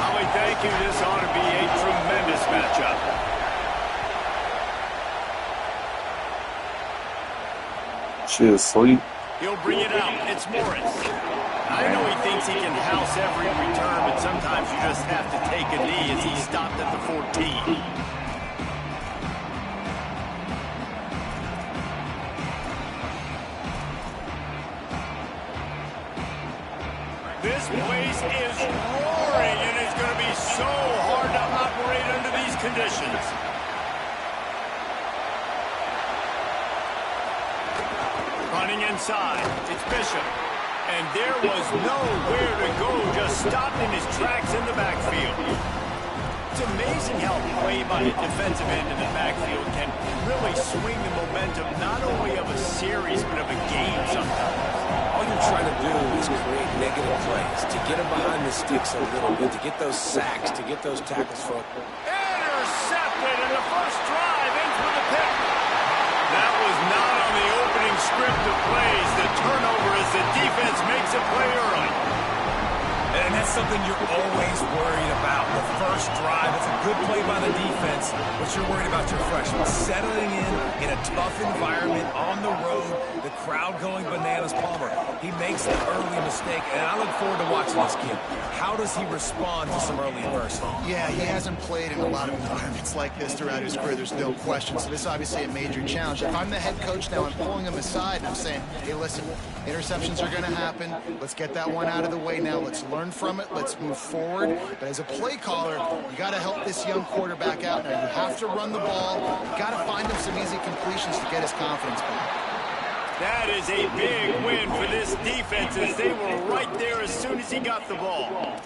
Holly, thank you. This ought to be a tremendous matchup. She asleep. He'll bring it out. It's Morris. I know he thinks he can house every return, but sometimes you just have to take a knee as he stopped at the 14. This place is roaring, and it's going to be so hard to operate under these conditions. Running inside, it's Bishop. And there was nowhere to go, just stopped in his tracks in the backfield. It's amazing how play by a defensive end in the backfield can really swing the momentum not only of a series, but of a game sometimes. All you're trying to do is create negative plays, to get them behind the sticks a little bit, to get those sacks, to get those tackles for Intercepted, and the first drive in for the pick. That was not on the opening script of plays. The turnover as the defense makes a play early. And that's something you're always worried about. The first drive, it's a good play by the defense, but you're worried about your freshmen settling in a tough environment on the road, the crowd going bananas. Palmer, he makes an early mistake, and I look forward to watching this kid. How does he respond to some early adversity? Yeah, he hasn't played in a lot of environments like this throughout his career, there's no question. So this is obviously a major challenge. If I'm the head coach now, I'm pulling him aside and I'm saying, hey, listen, interceptions are going to happen. Let's get that one out of the way now. Let's learn from it. Let's move forward. But as a play caller, you got to help this young quarterback out now. You have to run the ball. You got to find him some easy completions to get his confidence back. That is a big win for this defense as they were right there as soon as he got the ball.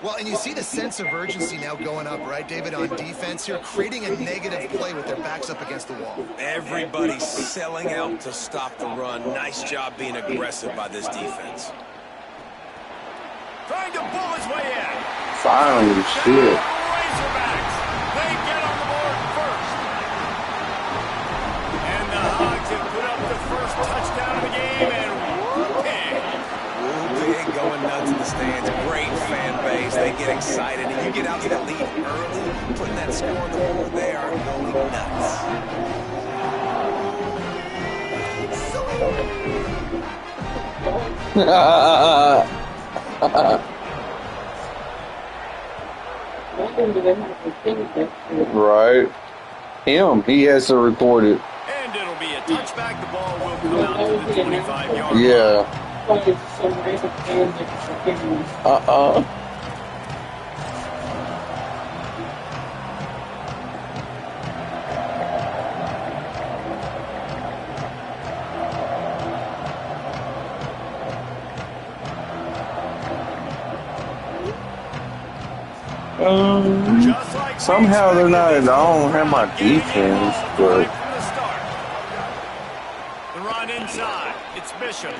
Well, and you see the sense of urgency now going up, right, David, on defense here, creating a negative play with their backs up against the wall. Everybody's selling out to stop the run. Nice job being aggressive by this defense. Trying to pull his way in. Finally, shit. Razorbacks. They get on the board first. And the Hogs have put up the first touchdown of the game, and whooping. Big going nuts in the stands. Great fan base. They get excited. And you get out to the lead early, putting that score on the board, they are going nuts. Right. Him. He has to record it. And it'll be a touchback. The ball will come out to the 25-yard line. Yeah. Somehow they're not. I don't have my defense, but the run inside. It's Bishop.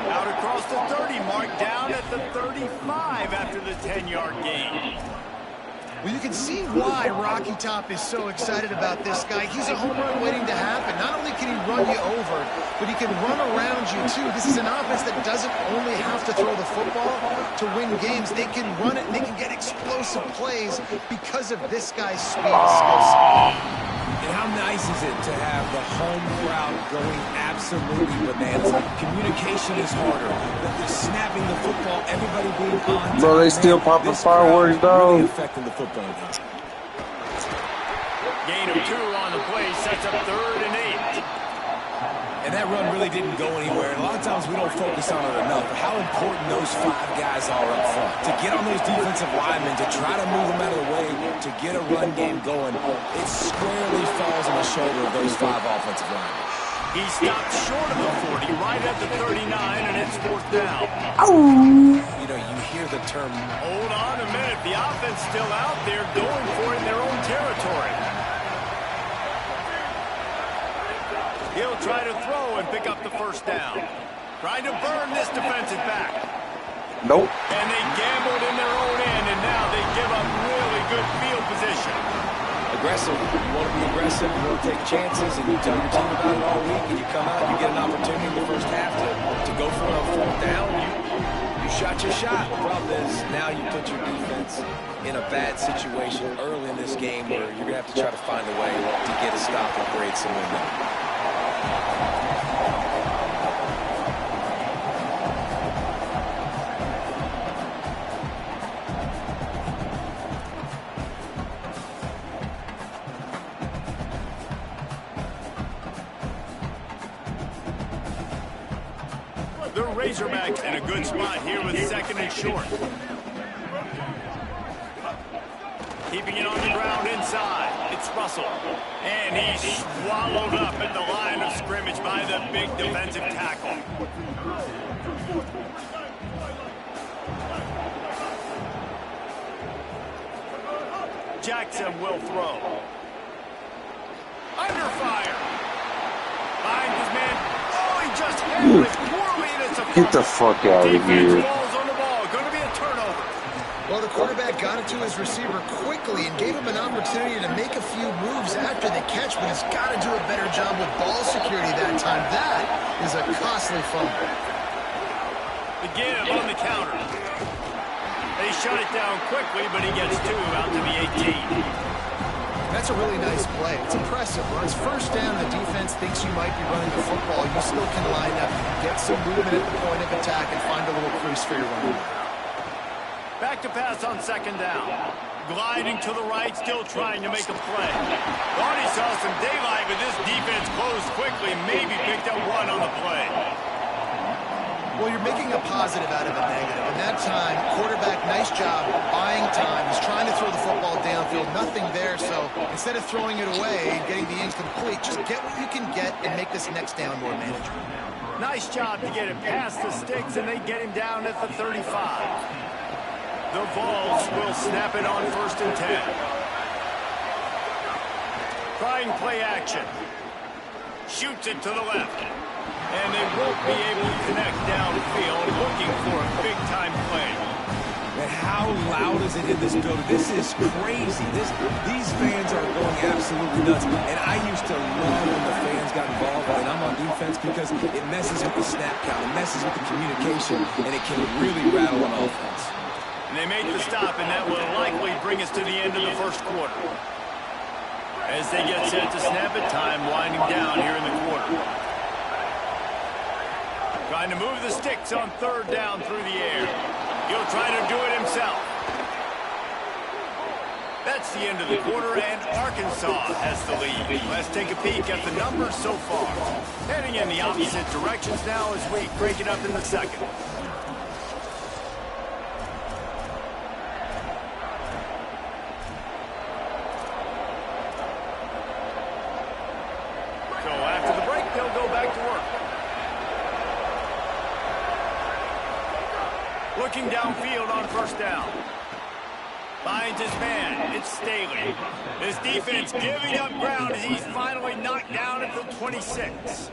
Out across the 30 mark, down at the 35 after the 10-yard gain. Well, you can see why Rocky Top is so excited about this guy. He's a home run waiting to happen. Not only can he run you over, but he can run around you, too. This is an offense that doesn't only have to throw the football to win games. They can run it, and they can get explosive plays because of this guy's speed and skill set. And how nice is it to have the home crowd going absolutely bananas? Communication is harder. The snapping the football, everybody being on. Bro, they still popping fireworks, dog. Really affecting the football game. Gain of 2 on the play, sets up 3rd and 8. And that run really didn't go anywhere. And a lot of times we don't focus on it enough, but how important those 5 guys are up front. To get on those defensive linemen, to try to move them out of the way, to get a run game going, it squarely falls on the shoulder of those 5 offensive linemen. He stopped short of the 40, right at the 39, and it's 4th down. You know, you hear the term, hold on a minute. The offense still out there going for it in their own territory. He'll try to throw and pick up the 1st down. Trying to burn this defensive back. Nope. And they gambled in their own end, and now they give up really good field position. Aggressive. You want to be aggressive, you want to take chances, and you tell your team about it all week, and you come out, you get an opportunity in the first half to go for it on 4th down. You shot your shot. The problem is now you put your defense in a bad situation early in this game where you're going to have to try to find a way to get a stop and create some window. The Razorbacks in a good spot here with 2nd and short. Keeping it on the ground inside. It's Russell. And he's swallowed up at the line of scrimmage by the big defensive tackle. Jackson will throw. Under fire. Finds his man. Oh, he just handled it poorly, and it's a fumble. Get the fuck out of here. Falls on the ball. Going to be a turnover. Well, the quarterback got it to his receiver quickly and gave him an opportunity to make a few moves after the catch, but he's got to do a better job with ball security that time. That is a costly fumble. The give on the counter. They shut it down quickly, but he gets 2 out to the 18. That's a really nice play. It's impressive. When it's 1st down, the defense thinks you might be running the football. You still can line up, get some movement at the point of attack, and find a little crease for your running. Back to pass on 2nd down. Gliding to the right, still trying to make a play. Thought he saw some daylight, but this defense closed quickly. Maybe picked up 1 on the play. Well, you're making a positive out of a negative. And that time, quarterback, nice job buying time. He's trying to throw the football downfield. Nothing there, so instead of throwing it away and getting the incomplete, just get what you can get and make this next down more manageable. Nice job to get it past the sticks, and they get him down at the 35. The Vols will snap it on 1st and 10. Trying play action. Shoots it to the left. And they won't be able to connect downfield, looking for a big-time play. And how loud is it in this building? This is crazy. These fans are going absolutely nuts. And I used to love when the fans got involved when I'm on defense because it messes with the snap count, it messes with the communication, and it can really rattle an offense. And they made the stop, and that will likely bring us to the end of the 1st quarter. As they get set to snap it, time winding down here in the quarter. Trying to move the sticks on third down through the air. He'll try to do it himself. That's the end of the quarter, and Arkansas has the lead. Let's take a peek at the numbers so far. Heading in the opposite directions now as we break it up in the second. So after the break, they'll go back to work. Looking downfield on first down. Finds his man. It's Staley. His defense giving up ground as he's finally knocked down at the 26.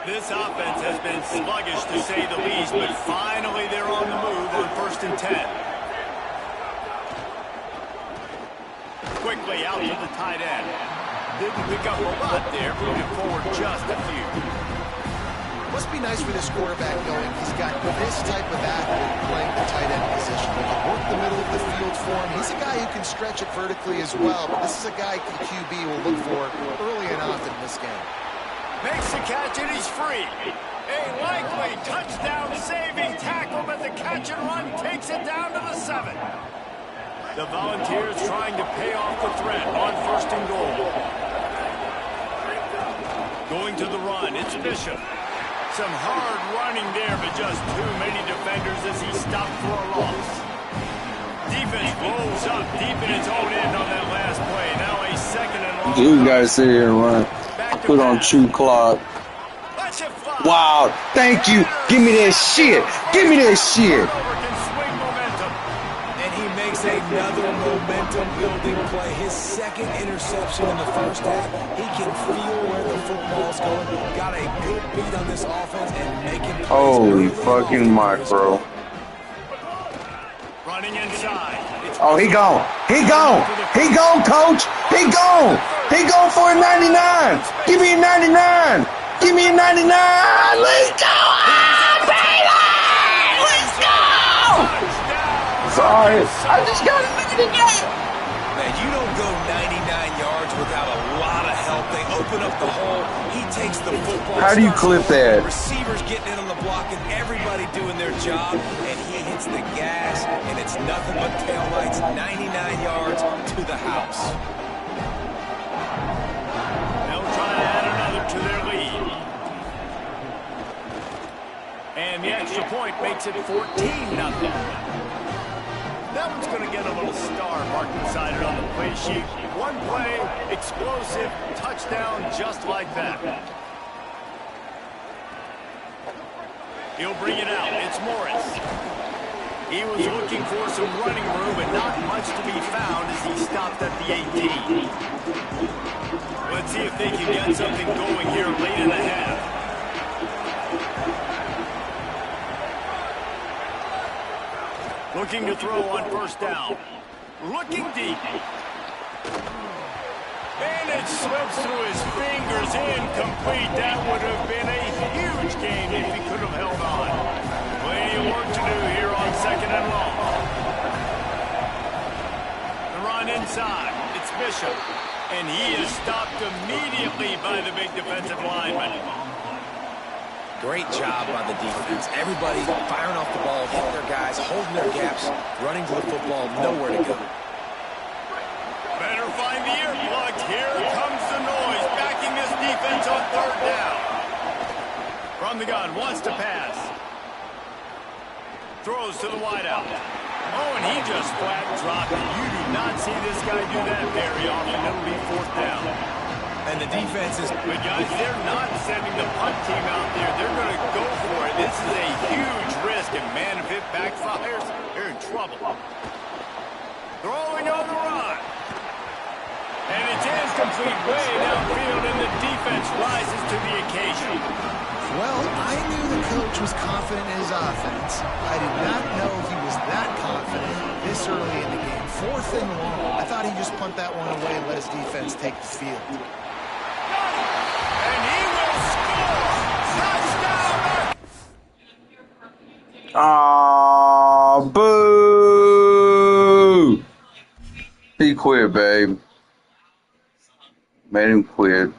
This offense has been sluggish to say the least, but finally they're on the move on 1st and 10. Quickly out to the tight end. Didn't pick up a lot there, moving forward just a few. Must be nice for this quarterback knowing he's got this type of athlete playing the tight end position. He can work the middle of the field for him. He's a guy who can stretch it vertically as well, but this is a guy the QB will look for early and often in this game. Makes the catch and he's free. A likely touchdown-saving tackle, but the catch and run takes it down to the 7. The Volunteers trying to pay off the threat on 1st and goal. Going to the run, it's Bishop. Some hard running there, but just too many defenders as he stopped for a loss. Defense rolls up deep in its own end on that last play. Now a 2nd and long. You guys sit here and run. Put on chew clock. Wow, thank you. Give me that shit. Give me that shit. And he makes another momentum-building play. His 2nd interception in the first half. He can feel where the football's going. Got a good beat on this offense and making plays. Holy fucking micro. Running inside. Oh, he gone. He gone. He gone, coach. He gone. He gone for a 99. Give me a 99. Give me a 99. Let's go. Baby. Let's go. Sorry. I just got a 99. Man, you don't go 99 yards without a lot of help. They open up the hole. He takes the football. How do you clip that? Receivers getting in on the block and everybody doing their job. And he hits the gas, and it's nothing but taillights. 99 yards to the house. They'll try to add another to their lead. And the extra point makes it 14-0. That one's going to get a little star marked beside it on the play sheet. One play, explosive, touchdown just like that. He'll bring it out. It's Morris. He was looking for some running room, but not much to be found as he stopped at the 18. Let's see if they can get something going here late in the half. Looking to throw on 1st down. Looking deep. And it slips through his fingers, incomplete. That would have been a huge gain if he could have held on. Plenty of work to do here on 2nd and long. The run inside. It's Bishop. And he is stopped immediately by the big defensive lineman. Great job by the defense. Everybody firing off the ball, hitting their guys, holding their gaps, running to the football, nowhere to go. Better find the earplugs. Here comes the noise, backing this defense on 3rd down. From the gun, wants to pass. Throws to the wideout. Oh, and he just flat dropped it. You do not see this guy do that very often. It'll be 4th down. And the defense is... But guys, they're not sending the punt team out there. They're going to go for it. This is a huge risk, and man, if it backfires, they're in trouble. Throwing on the run. And it's incomplete way downfield, and the defense rises to the occasion. Well, I knew the coach was confident in his offense. I did not know he was that confident this early in the game. 4th and long. I thought he'd just punt that one away and let his defense take the field. And he will score! Touchdown! Aww. Oh, boo! He quit, babe. Made him quit.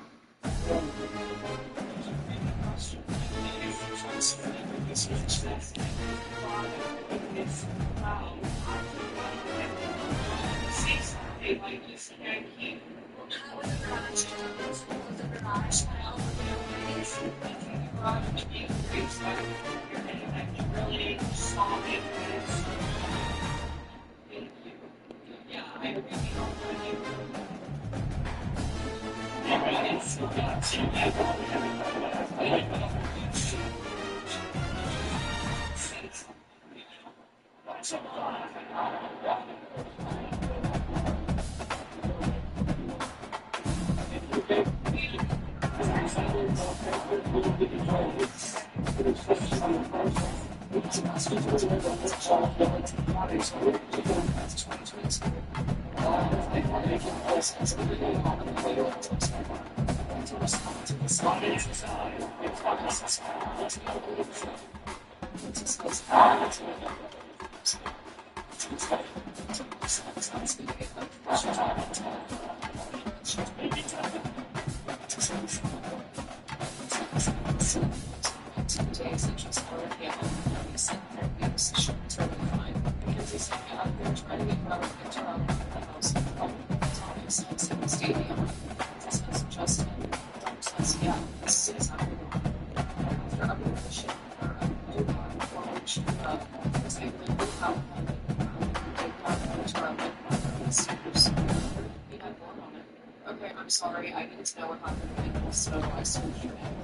Sorry, I need to know what happened, so I switched your name.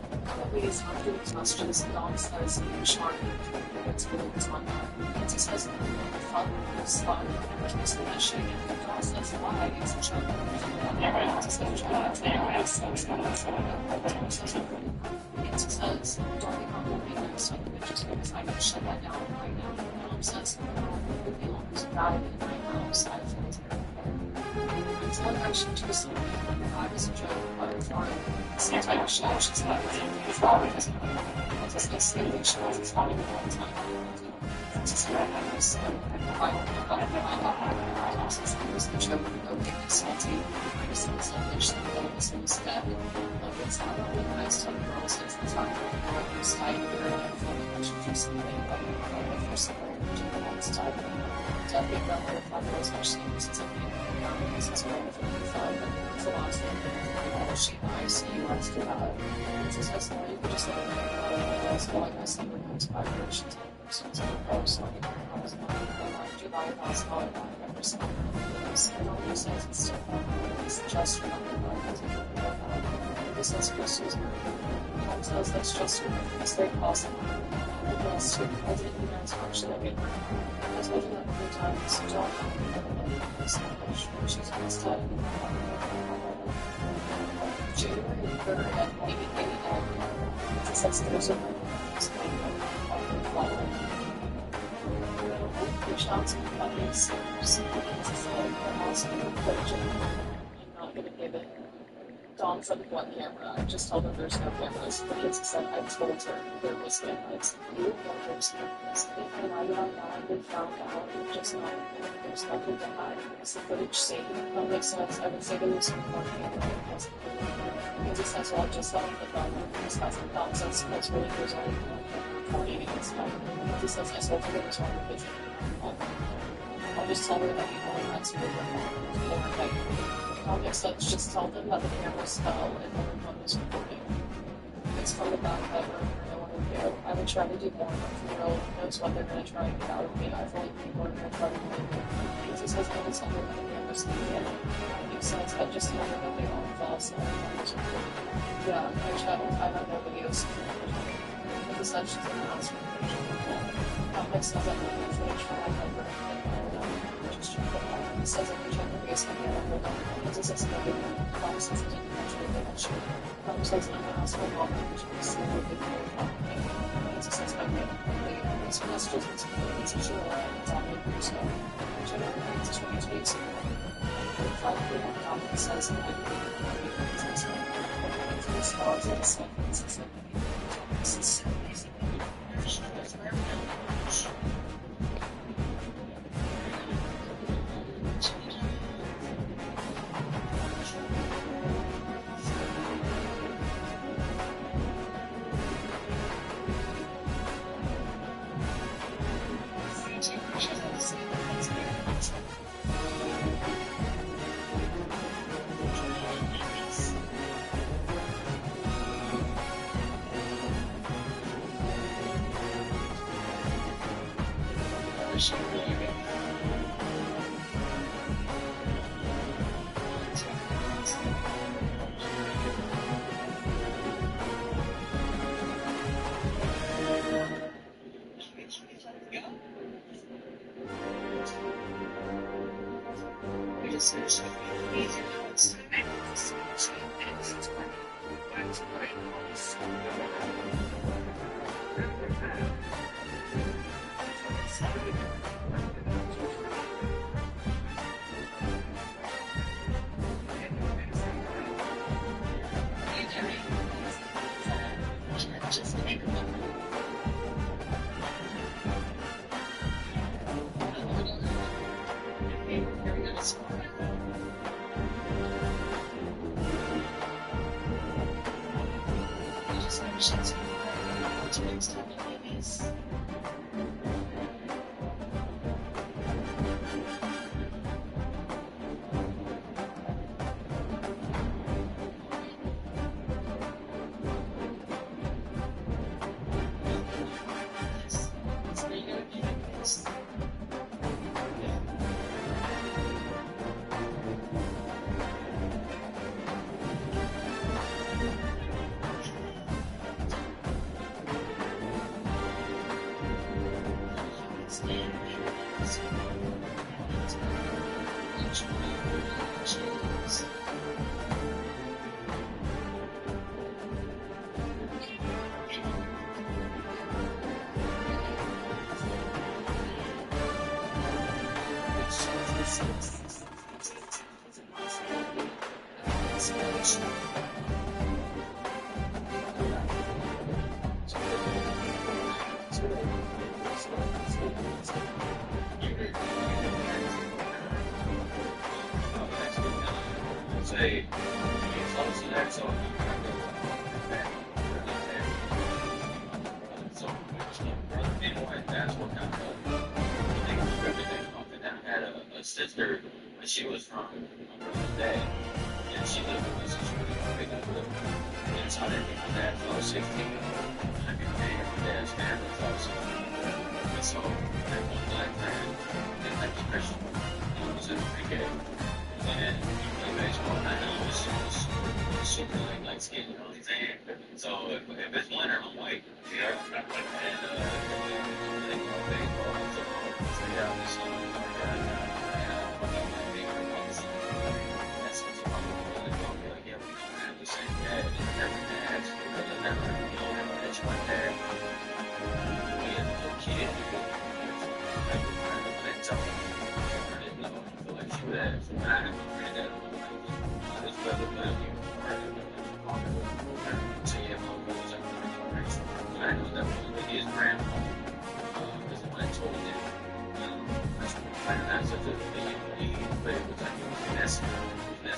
Please, after the questions, Dom says you're sharp. It's really on it says the fun slide, which is the machine, and Dom says why it's a joke. It says don't be complicated, so just because I can shut that down right now. Dom says the owners died in my house. I feel terrible. It's one action to something. I was a joke, but it's not. Sometimes she's not as funny as I just get sleeping, she was funny all the time. It's just like I was I was the joke, no getting salty. I was so selfish, the girl was instead. Like it's not really nice to girls, it's the time I was tired, and I feel like I should do something, but for someone to do that stuff. Definitely rather if I was actually since I'm this is what I'm fun, but philosophy, she nice, you want to it's just as long as you just that's all I can see when it's by version 10% of the post, like I was not July last fall, I never saw this, and all these things and stuff, it's just this is Christmas, Mom says that's just it's very possible. Yes, I didn't even know it's actually like it. I told you that every time it's a job, she's always dead. January 3rd at 8 a.m. It's a there's a reached out to the funding centers to say the hospital footage. I'm not going to give it. Dawn said one camera. I just told her there's no cameras. Because said I told her there was cameras. You know there's cameras. They can lie online. They found out. Just not. There's nothing to hide. Is the footage safe? That makes sense. I would say there was more camera. Because he says, well, I just saw the phone. This hasn't done since that's really goes on. 40 minutes now. He says, I told her there was wrong with vision. I'll just tell her that you know that's really wrong. Makes sense. Just tell them that the cameras fell and no one was recording. It's from the back bedroom. No one would know. I would try to do more, but no one knows what they're going to try to get out of me. I feel like people are going to try to do it. Because he says, I would tell them that the cameras fell. Makes sense. I just told them that they all fell. So yeah, I checked. I have no videos. Because that's just an announcement. That makes sense. I think the footage from my bedroom. Just check it out. It says I can check the basement camera. Because it says no video. Mom says it didn't actually think I should. Mom says I'm going to ask my mom if she can see the video of me. Because it says I'm going to leave. These messages and some things that you're allowed to tell me. So check out the next 20 weeks. If I put on top, it says I'm going to leave. It says I'm going to leave. This was in the same place as the video. This is so easy. Sister, but she was from my dad, and she lived with us. She was big up with her. And so I didn't meet my dad until I was 16. I became my dad's family until I was 16. And so that one black man didn't like the Christian. He was in pre-K. And he played baseball, and I know he was super like skin, you know what I'm saying? So if it's winter, I'm white, you know? And they go baseball, so yeah, so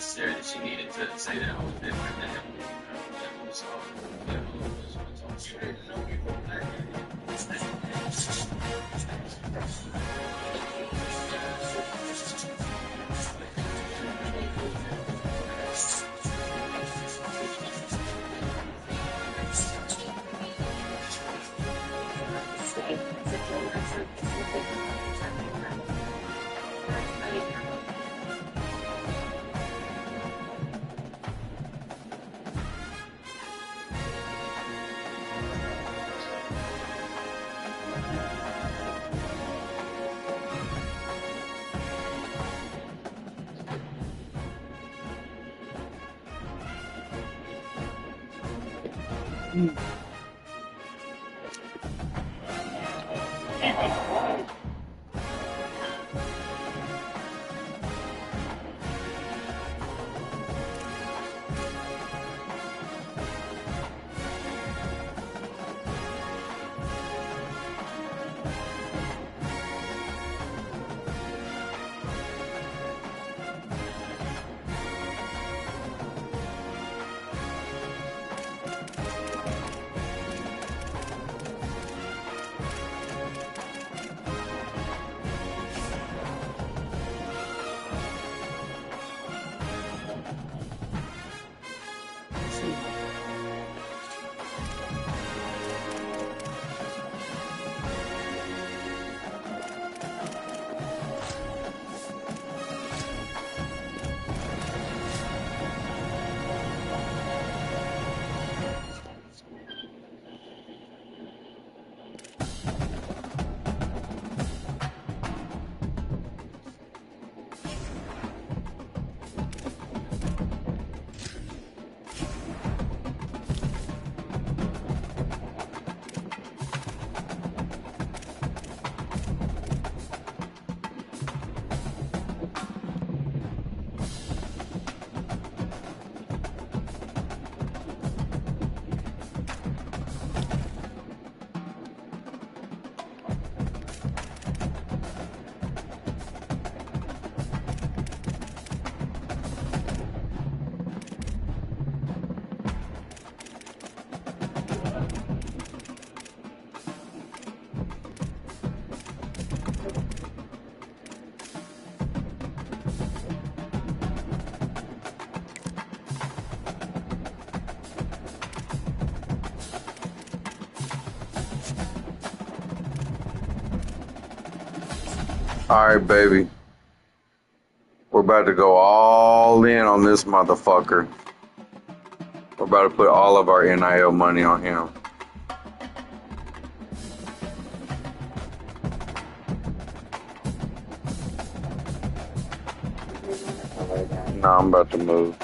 necessary that she needed to say that I was different than him. So, All right, baby. We're about to go all in on this motherfucker. We're about to put all of our NIL money on him. No, I'm about to move.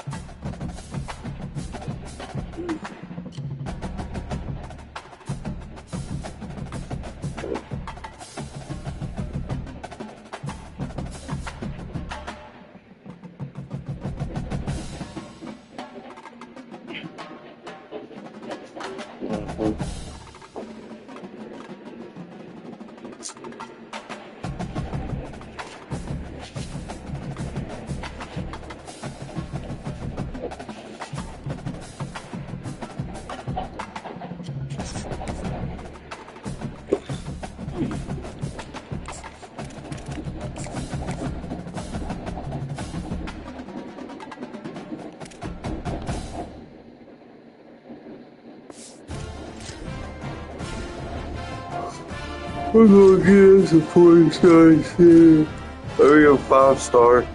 We're gonna give us a 4-star here. Maybe a 5-star.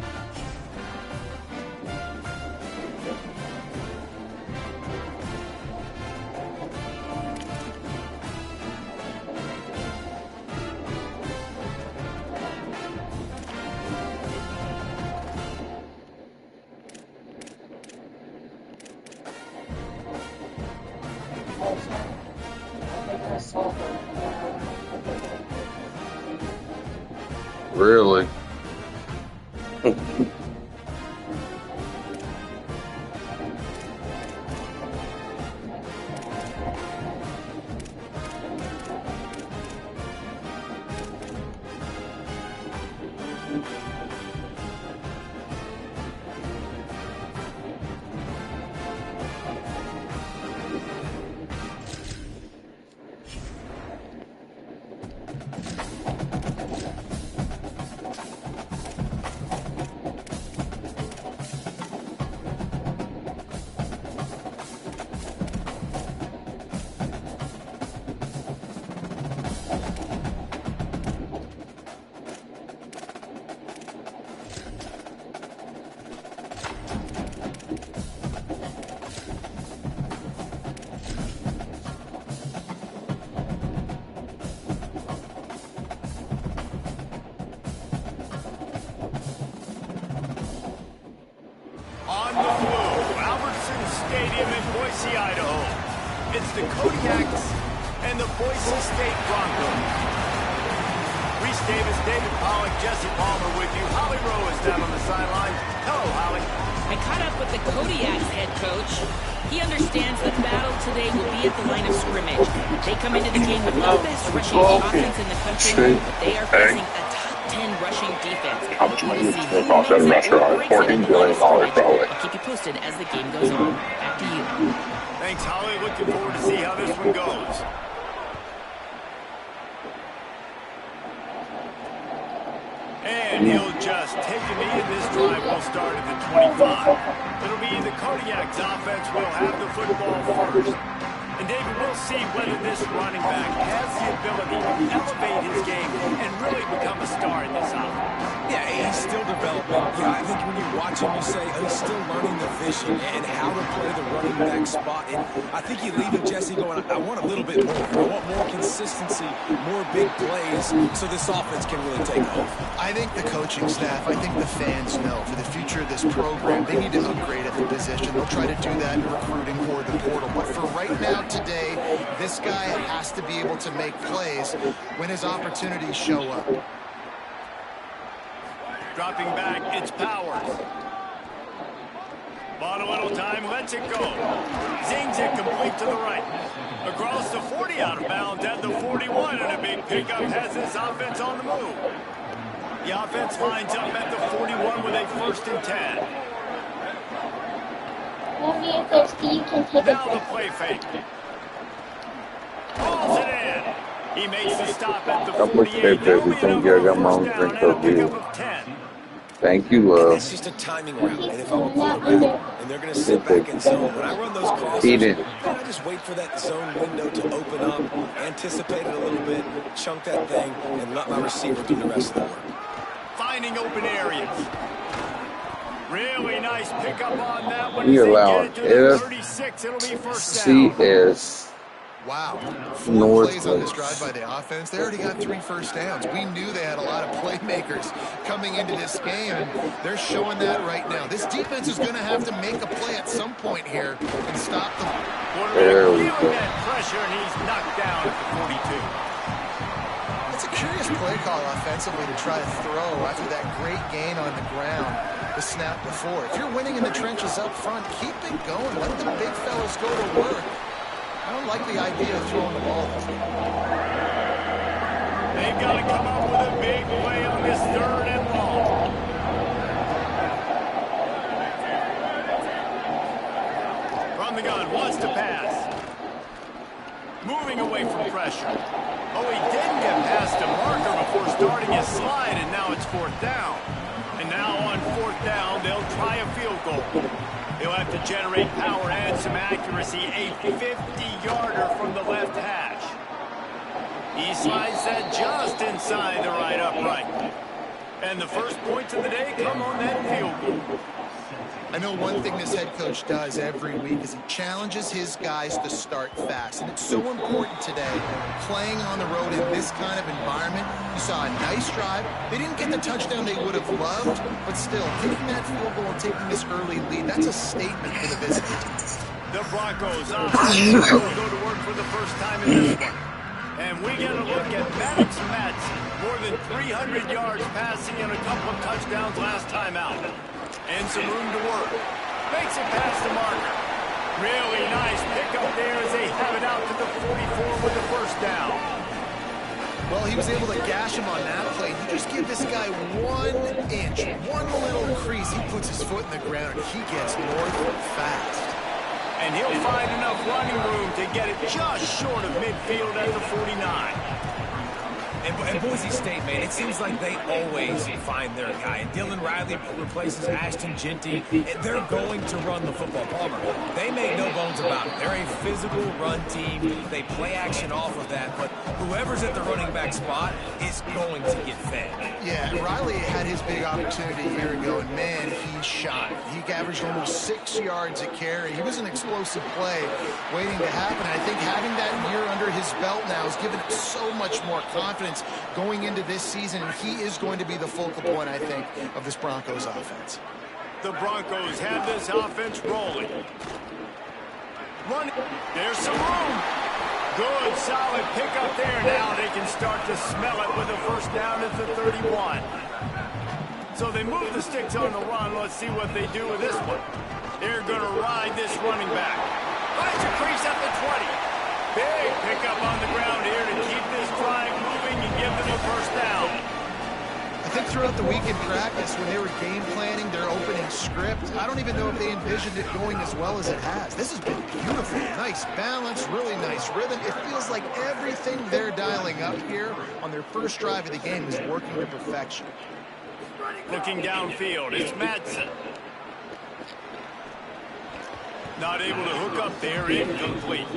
Really? On the blue, Albertson Stadium in Boise, Idaho. It's the Kodiaks and the Boise State Broncos. Reese Davis, David Pollock, Jesse Palmer with you. Holly Rowe is down on the sideline. Hello, Holly. I caught up with the Kodiaks head coach. He understands the battle today will be at the line of scrimmage. They come into the game with the best rushing offense in the country, but they are facing a top 10 rushing defense. How much money is going to cost that restaurant? $14 billion probably. I'll keep you posted as the game goes on. Back to you. Thanks, Holly. Looking forward to see how this one goes. And he'll just take a knee, and this drive will start at the 25. It'll be the Kodiak's offense will have the football first. And David, we'll see whether this running back has the ability to elevate his game and really become a star in this offense. Yeah, he's still developing. Yeah, I think when you watch him, you say he's still learning the vision and how to play the running back spot. And I think you leave it, Jesse, going, I want a little bit more. I want more consistency, more big plays, so this offense can really take off. I think the coaching staff, I think the fans know for the future of this program, they need to upgrade at the position. They'll try to do that in recruiting or the portal. But for right now, today, this guy has to be able to make plays when his opportunities show up. Dropping back, it's Powers. Bought a little time, lets it go. Zings it complete to the right. Across the 40, out of bounds at the 41, and a big pickup has this offense on the move. The offense lines up at the 41 with a 1st and 10. Now the play fake. Balls it in. He makes the stop at the 48. Thank you. I got my own drink over here. Thank you, love. It's just a timing route, and if I'm a quarterback and they're going to sit back in zone, when I run those crosses, I just wait for that zone window to open up, anticipate it a little bit, chunk that thing, and let my receiver do the rest of the work. finding open areas. Really nice pickup on that one. We allowed It'll be first down. FCS. Wow, 4 plays on this drive by the offense. They already got 3 first downs. We knew they had a lot of playmakers coming into this game, and they're showing that right now. This defense is going to have to make a play at some point here and stop them. There we go. That pressure, and he's knocked down at the 42. It's a curious play call offensively to try to throw after that great gain on the ground the snap before. If you're winning in the trenches up front, keep it going. Let the big fellas go to work. I don't like the idea of throwing the ball. They've got to come up with a big play on this 3rd and long. From the gun, wants to pass. Moving away from pressure. Oh, he didn't get past a marker before starting his slide, and now it's 4th down. And now on 4th down, they'll try a field goal. He'll have to generate power and some accuracy. A 50-yarder from the left hash. He slides that just inside the right upright. And the first points of the day come on that field goal. I know one thing this head coach does every week is he challenges his guys to start fast. And it's so important today, playing on the road in this kind of environment. You saw a nice drive. They didn't get the touchdown they would have loved, but still, taking that field goal and taking this early lead, that's a statement for the visitors. The Broncos will go to work for the first time in this one. And we get a look at Maddox Madsen. More than 300 yards passing and a couple of touchdowns last time out. And some room to work. Makes it past the marker. Really nice pickup there as they have it out to the 44 with the first down. Well, he was able to gash him on that play. You just give this guy 1 inch, one little crease. He puts his foot in the ground, and he gets north fast. And he'll find enough running room to get it just short of midfield at the 49. And Boise State, man, it seems like they always find their guy. And Dylan Riley replaces Ashton Genty. And they're going to run the football. Palmer, they make no bones about it. They're a physical run team. They play action off of that. But whoever's at the running back spot is going to get fed. Yeah, Riley had his big opportunity a year ago, and man, he shot. He averaged almost 6 yards a carry. He was an explosive play waiting to happen. And I think having that year under his belt now has given him so much more confidence going into this season, and he is going to be the focal point, I think, of this Broncos offense. The Broncos have this offense rolling. Running. There's some room. Good, solid pickup there. Now they can start to smell it with a first down at the 31. So they move the sticks on the run. Let's see what they do with this one. They're going to ride this running back. Finds a crease at the 20. Big pickup on the ground here to keep this drive moving and give them a first down. I think throughout the week in practice, when they were game planning their opening script, I don't even know if they envisioned it going as well as it has. This has been beautiful. Nice balance, really nice rhythm. It feels like everything they're dialing up here on their first drive of the game is working to perfection. Looking downfield, it's Madsen. Not able to hook up there, incomplete.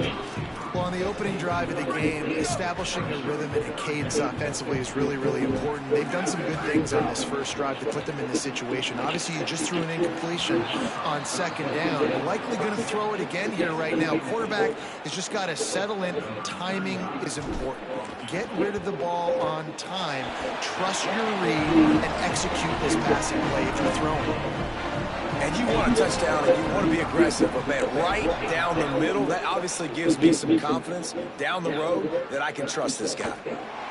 Well, on the opening drive of the game, establishing a rhythm and a cadence offensively is really, really important. They've done some good things on this first drive to put them in this situation. Obviously, you just threw an incompletion on second down. You're likely going to throw it again here right now. Quarterback has just got to settle in. Timing is important. Get rid of the ball on time. Trust your read and execute this passing play if you're throwing. And you want a touchdown and you want to be aggressive, but man, right down the middle, that obviously gives me some confidence down the road that I can trust this guy.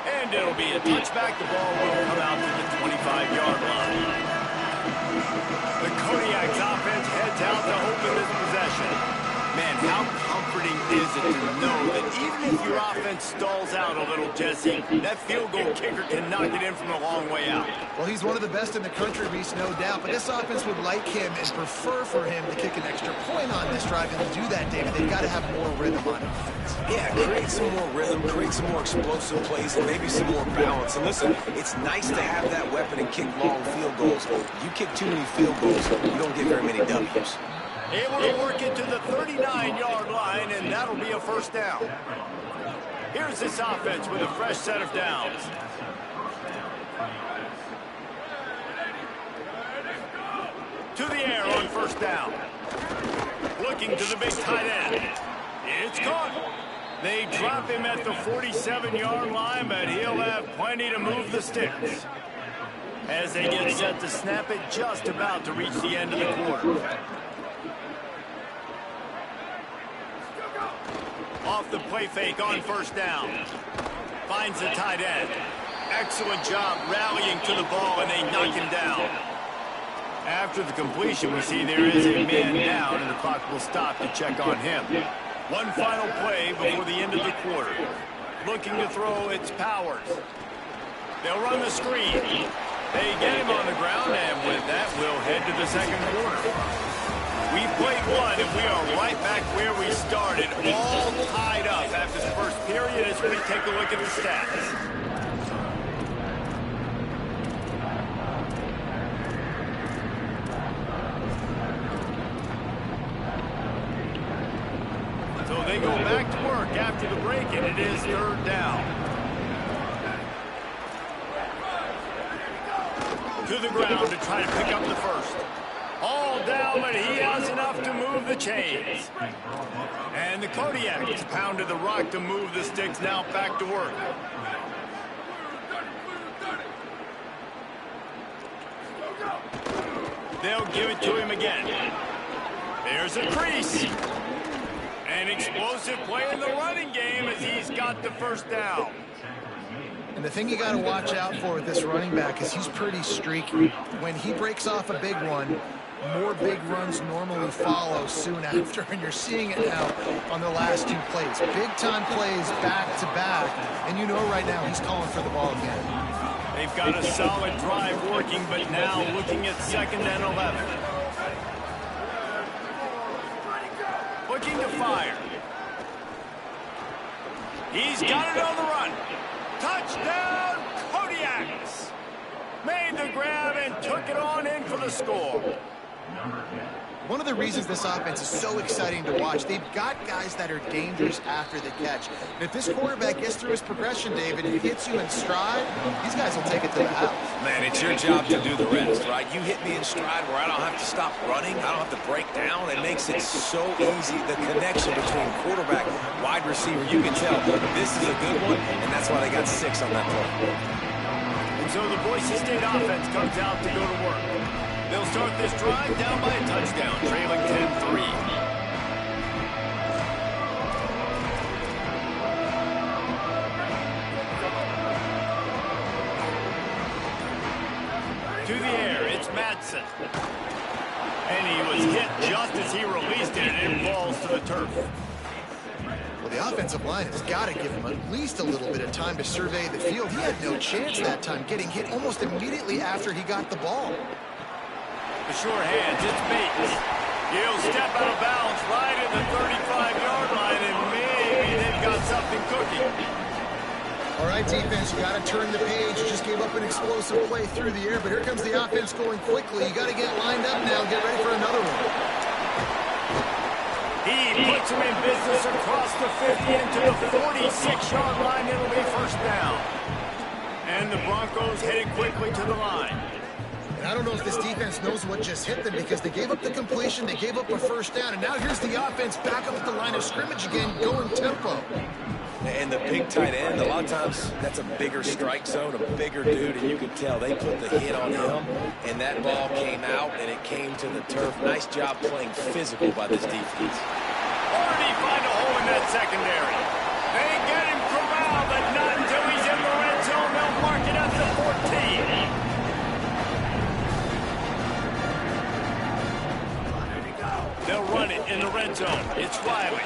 And it'll be a touchback. The ball will come out to the 25-yard line. The Kodiak's offense heads out to open this possession. Man, how comforting is it to know that even if your offense stalls out a little, Jesse, that field goal kicker can knock it in from a long way out. Well, he's one of the best in the country, Reese, no doubt. But this offense would like him and prefer for him to kick an extra point on this drive. And to do that, David, they've got to have more rhythm on offense. Yeah, create some more rhythm, create some more explosive plays, and maybe some more balance. And listen, it's nice to have that weapon and kick long field goals. You kick too many field goals, you don't get very many W's. Able to work it to the 39-yard line, and that'll be a first down. Here's this offense with a fresh set of downs. To the air on first down. Looking to the big tight end. It's caught. They drop him at the 47-yard line, but he'll have plenty to move the sticks. As they get set to snap it, just about to reach the end of the quarter. Off the play fake on first down. Finds the tight end. Excellent job rallying to the ball, and they knock him down. After the completion, we see there is a man down, and the clock will stop to check on him. One final play before the end of the quarter. Looking to throw, it's Powers. They'll run the screen. They get him on the ground, and with that, we'll head to the second quarter. We played one, and we are right back where we started, all tied up after the first period as we take a look at the stats. So they go back to work after the break, and it is third down. To the ground to try to pick up the first. All down, but he has enough to move the chains. And the Kodiaks pounded the rock to move the sticks, now back to work. They'll give it to him again. There's a crease. An explosive play in the running game as he's got the first down. And the thing you got to watch out for with this running back is he's pretty streaky. When he breaks off a big one, more big runs normally follow soon after, and you're seeing it now on the last two plays. Big-time plays back-to-back, and you know right now he's calling for the ball again. They've got a solid drive working, but now looking at 2nd and 11. Looking to fire. He's got it on the run. Touchdown, Kodiaks! Made the grab and took it on in for the score. One of the reasons this offense is so exciting to watch, they've got guys that are dangerous after the catch. And if this quarterback gets through his progression, David, and hits you in stride, these guys will take it to the house. Man, it's your job to do the rest, right? You hit me in stride where I don't have to stop running. I don't have to break down. It makes it so easy. The connection between quarterback, wide receiver, you can tell this is a good one, and that's why they got 6 on that play. And so the Boise State offense comes out to go to work. They'll start this drive down by a touchdown, trailing 10-3. To the air, it's Madsen. And he was hit just as he released it, and it falls to the turf. Well, the offensive line has got to give him at least a little bit of time to survey the field. He had no chance that time, getting hit almost immediately after he got the ball. The sure hands, it's Bates. He'll step out of bounds right at the 35-yard line, and maybe they've got something cooking. All right, defense, you got to turn the page. You just gave up an explosive play through the air, but here comes the offense going quickly. You got to get lined up now and get ready for another one. He puts him in business across the 50 into the 46-yard line. It'll be first down. And the Broncos headed quickly to the line. I don't know if this defense knows what just hit them because they gave up the completion, they gave up a first down, and now here's the offense back up at the line of scrimmage again, going tempo. And the big tight end, a lot of times that's a bigger strike zone, a bigger dude, and you can tell they put the hit on him, and that ball came out, and it came to the turf. Nice job playing physical by this defense. Already find a hole in that secondary. They get him corralled, but not until he's in the red zone. They'll mark it at the 14. They'll run it in the red zone. It's Riley.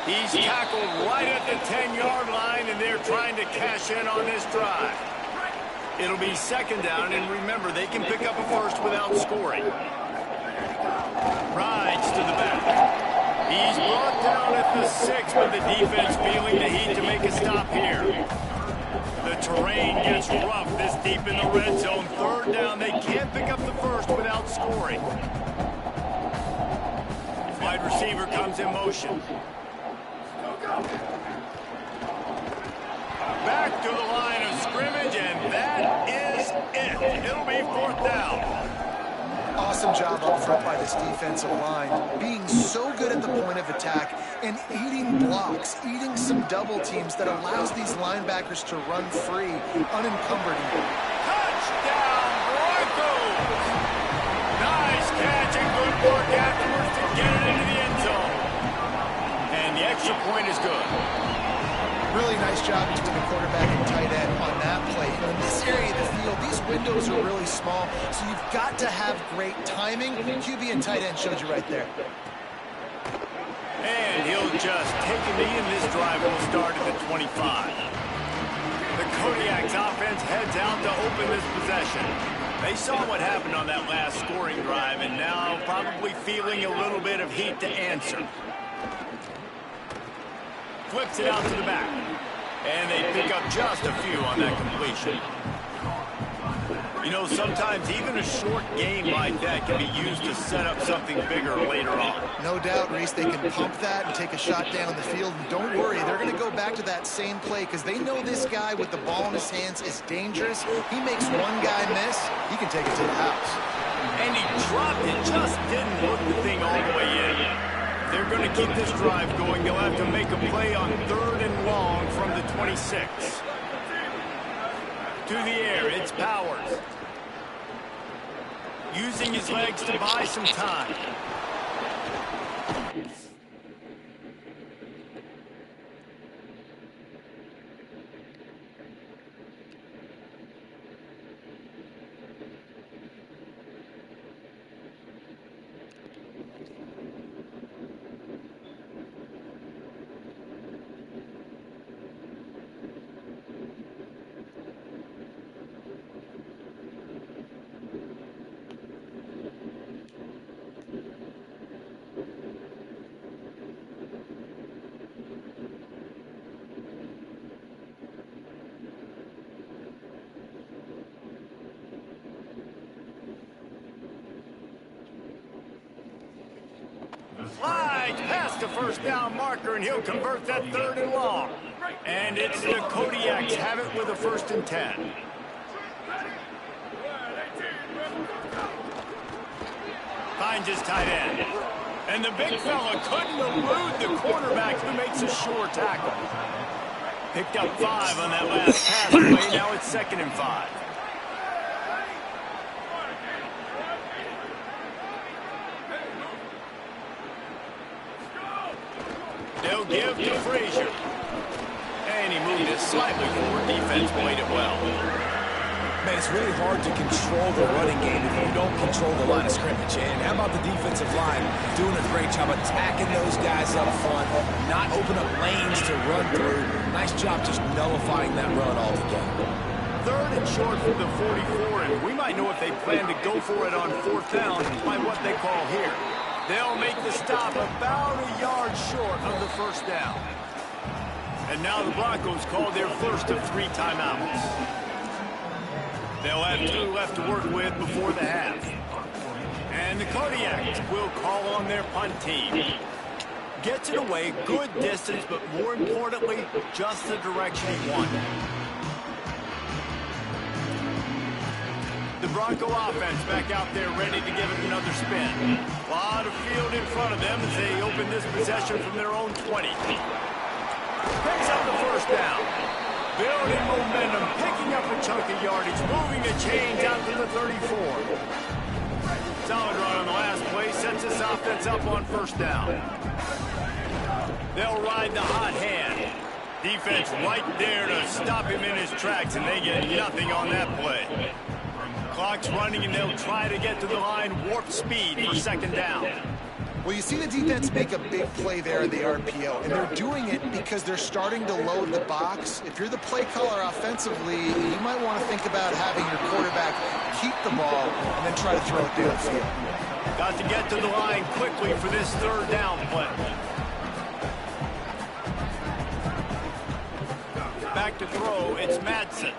He's tackled right at the 10-yard line, and they're trying to cash in on this drive. It'll be 2nd down, and remember, they can pick up a first without scoring. Rides to the back. He's brought down at the 6, but the defense feeling the heat to make a stop here. The terrain gets rough this deep in the red zone. 3rd down, they can't pick up the first without scoring. Wide receiver comes in motion. Back to the line of scrimmage, and that is it. It'll be 4th down. Awesome job up front by this defensive line, being so good at the point of attack and eating blocks, eating some double teams that allows these linebackers to run free, unencumbered. Touchdown, Broncos! Nice catch and good work afterwards to get it into the end zone. And the extra point is good. Really nice job between the quarterback and tight end on that play. In this area of the field, these windows are really small, so you've got to have great timing. QB and tight end showed you right there. And he'll just take a knee, and this drive will start at the 25. The Kodiak's offense heads out to open this possession. They saw what happened on that last scoring drive, and now probably feeling a little bit of heat to answer. Flips it out to the back. And they pick up just a few on that completion. You know, sometimes even a short game like that can be used to set up something bigger later on. No doubt, Reese, they can pump that and take a shot down the field. And don't worry, they're going to go back to that same play because they know this guy with the ball in his hands is dangerous. He makes one guy miss, he can take it to the house. And he dropped it, just didn't hook the thing all the way in. They're going to keep this drive going. They'll have to make a play on 3rd and long from the 26. To the air, it's Powers. Using his legs to buy some time. Slides past the first down marker, and he'll convert that 3rd and long. And it's the Kodiaks have it with a 1st and 10. Finds his tight end. And the big fella couldn't elude the quarterback who makes a sure tackle. Picked up 5 on that last pass play. Now it's 2nd and 5. They'll give to Frazier. And he moved it slightly forward. Defense played it well. Man, it's really hard to control the running game if you don't control the line of scrimmage. And how about the defensive line doing a great job attacking those guys up front, not open up lanes to run through. Nice job just nullifying that run altogether. 3rd and short from the 44, and we might know if they plan to go for it on 4th down by what they call here. They'll make the stop about a yard short of the 1st down. And now the Broncos call their first of 3 timeouts. They'll have 2 left to work with before the half. And the Kodiaks will call on their punt team. Gets it away, good distance, but more importantly, just the direction he wanted. The Bronco offense back out there ready to give it another spin. A lot of field in front of them as they open this possession from their own 20. Picks up the 1st down. Building momentum, picking up a chunk of yardage, moving the chains out to the 34. Solid run on the last play, sets this offense up on 1st down. They'll ride the hot hand. Defense right there to stop him in his tracks, and they get nothing on that play. Clock's running, and they'll try to get to the line, warp speed for 2nd down. Well, you see the defense make a big play there in the RPO, and they're doing it because they're starting to load the box. If you're the play caller offensively, you might want to think about having your quarterback keep the ball and then try to throw it downfield. Got to get to the line quickly for this 3rd down play. Back to throw, it's Madsen.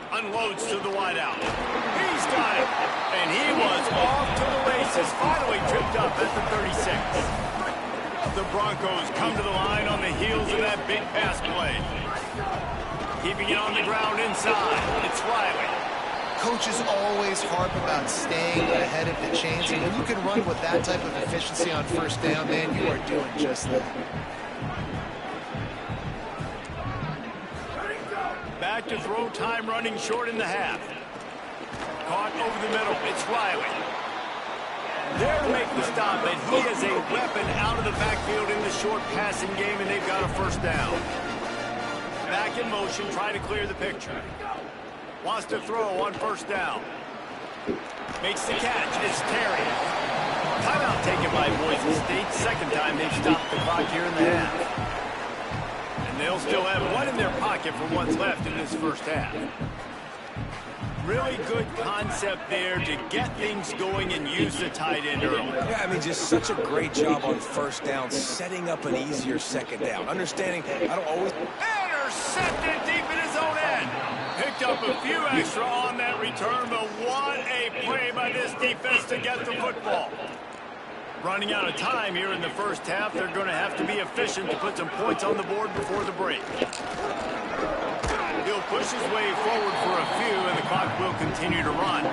Unloads to the wideout. He's got it. And he was off to the races. Finally tripped up at the 36. The Broncos come to the line on the heels of that big pass play. Keeping it on the ground inside. It's Riley. Coaches always harp about staying ahead of the chains, and when you can run with that type of efficiency on first down, man, you are doing just that. Back to throw, time running short in the half. Caught over the middle. It's Riley. There to make the stop, and he is a weapon out of the backfield in the short passing game, and they've got a first down. Back in motion, trying to clear the picture. Wants to throw on first down. Makes the catch. It's Terry. Timeout taken by Boise State. Second time they've stopped the clock here in the half. And they'll still have one in their pocket for what's left in this first half. Really good concept there to get things going and use the tight end early. Yeah, I mean, just such a great job on first down, setting up an easier second down. Understanding, I don't always... Intercepted deep in his own end. Picked up a few extra on that return, but what a play by this defense to get the football. Running out of time here in the first half, they're going to have to be efficient to put some points on the board before the break. He'll push his way forward for a few, and the clock will continue to run.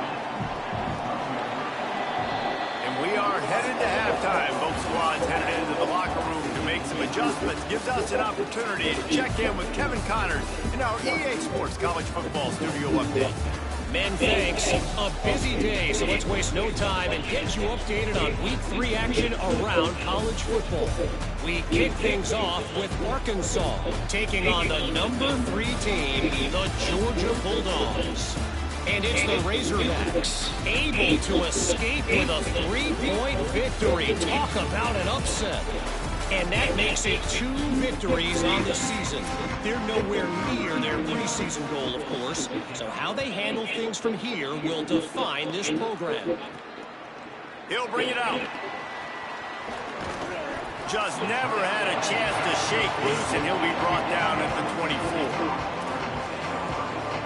And we are headed to halftime. Both squads headed into the locker room to make some adjustments. Gives us an opportunity to check in with Kevin Connors in our EA Sports College Football Studio Update. Men, thanks. A busy day, so let's waste no time and get you updated on Week 3 action around college football. We kick things off with Arkansas taking on the number 3 team, the Georgia Bulldogs. And it's the Razorbacks able to escape with a 3-point victory. Talk about an upset. And that makes it 2 victories on the season. They're nowhere near their preseason goal, of course. So how they handle things from here will define this program. He'll bring it out. Just never had a chance to shake loose, and he'll be brought down at the 24.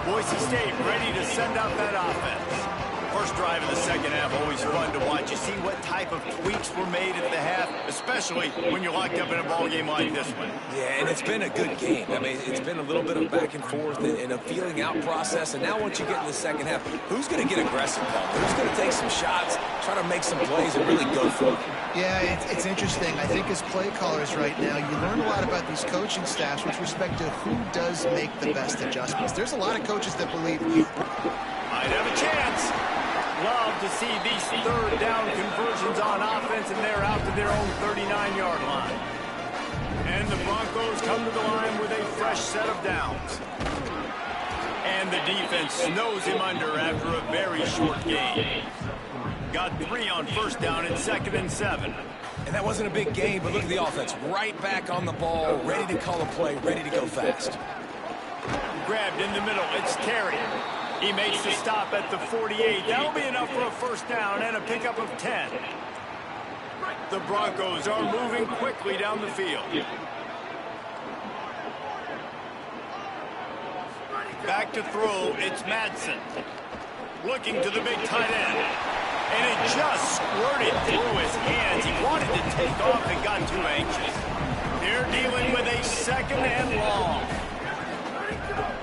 Boise State ready to send out that offense. First drive of the second half, always fun to watch. You see what type of tweaks were made at the half, especially when you're locked up in a ball game like this one. Yeah, and it's been a good game. I mean, it's been a little bit of back and forth and a feeling out process. And now once you get in the second half, who's going to get aggressive, Paul? Who's going to take some shots, try to make some plays, and really go for it? Yeah, it's interesting. I think as play callers right now, you learn a lot about these coaching staffs with respect to who does make the best adjustments. There's a lot of coaches that believe might have a chance. Love to see these third down conversions on offense, and they're out to their own 39-yard line. And the Broncos come to the line with a fresh set of downs. And the defense snows him under after a very short game. Got 3 on first down and 2nd and 7. And that wasn't a big game, but look at the offense. Right back on the ball, ready to call a play, ready to go fast. Grabbed in the middle. It's Terry. He makes the stop at the 48. That'll be enough for a first down and a pickup of 10. The Broncos are moving quickly down the field. Back to throw. It's Madsen. Looking to the big tight end. And it just squirted through his hands. He wanted to take off and got too anxious. They're dealing with a 2nd and long.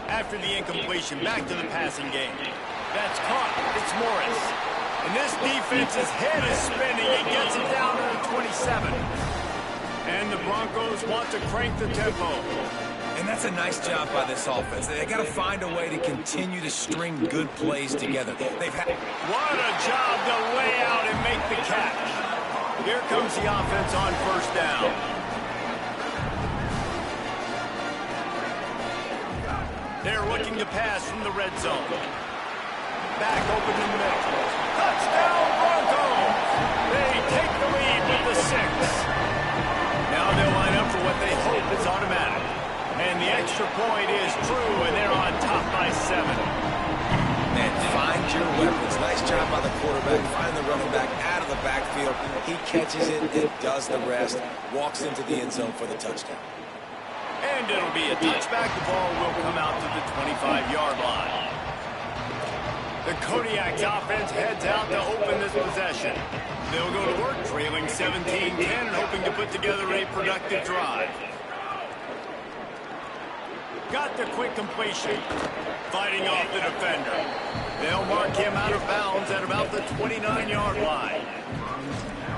After the incompletion, back to the passing game. That's caught. It's Morris. And this defense's head is spinning. He gets it down to the 27. And the Broncos want to crank the tempo. And that's a nice job by this offense. They got to find a way to continue to string good plays together. They've had... What a job to lay out and make the catch. Here comes the offense on first down. They're looking to pass from the red zone. Back open in the middle. Touchdown, Broncos! They take the lead with the 6. Now they'll line up for what they hope is automatic. And the extra point is true, and they're on top by 7. Man, find your weapons. Nice job by the quarterback. Find the running back out of the backfield. He catches it and does the rest. Walks into the end zone for the touchdown. And it'll be a touchback. The ball will come out to the 25-yard line. The Kodiak's offense heads out to open this possession. They'll go to work, trailing 17-10 and hoping to put together a productive drive. Got the quick completion. Fighting off the defender. They'll mark him out of bounds at about the 29-yard line.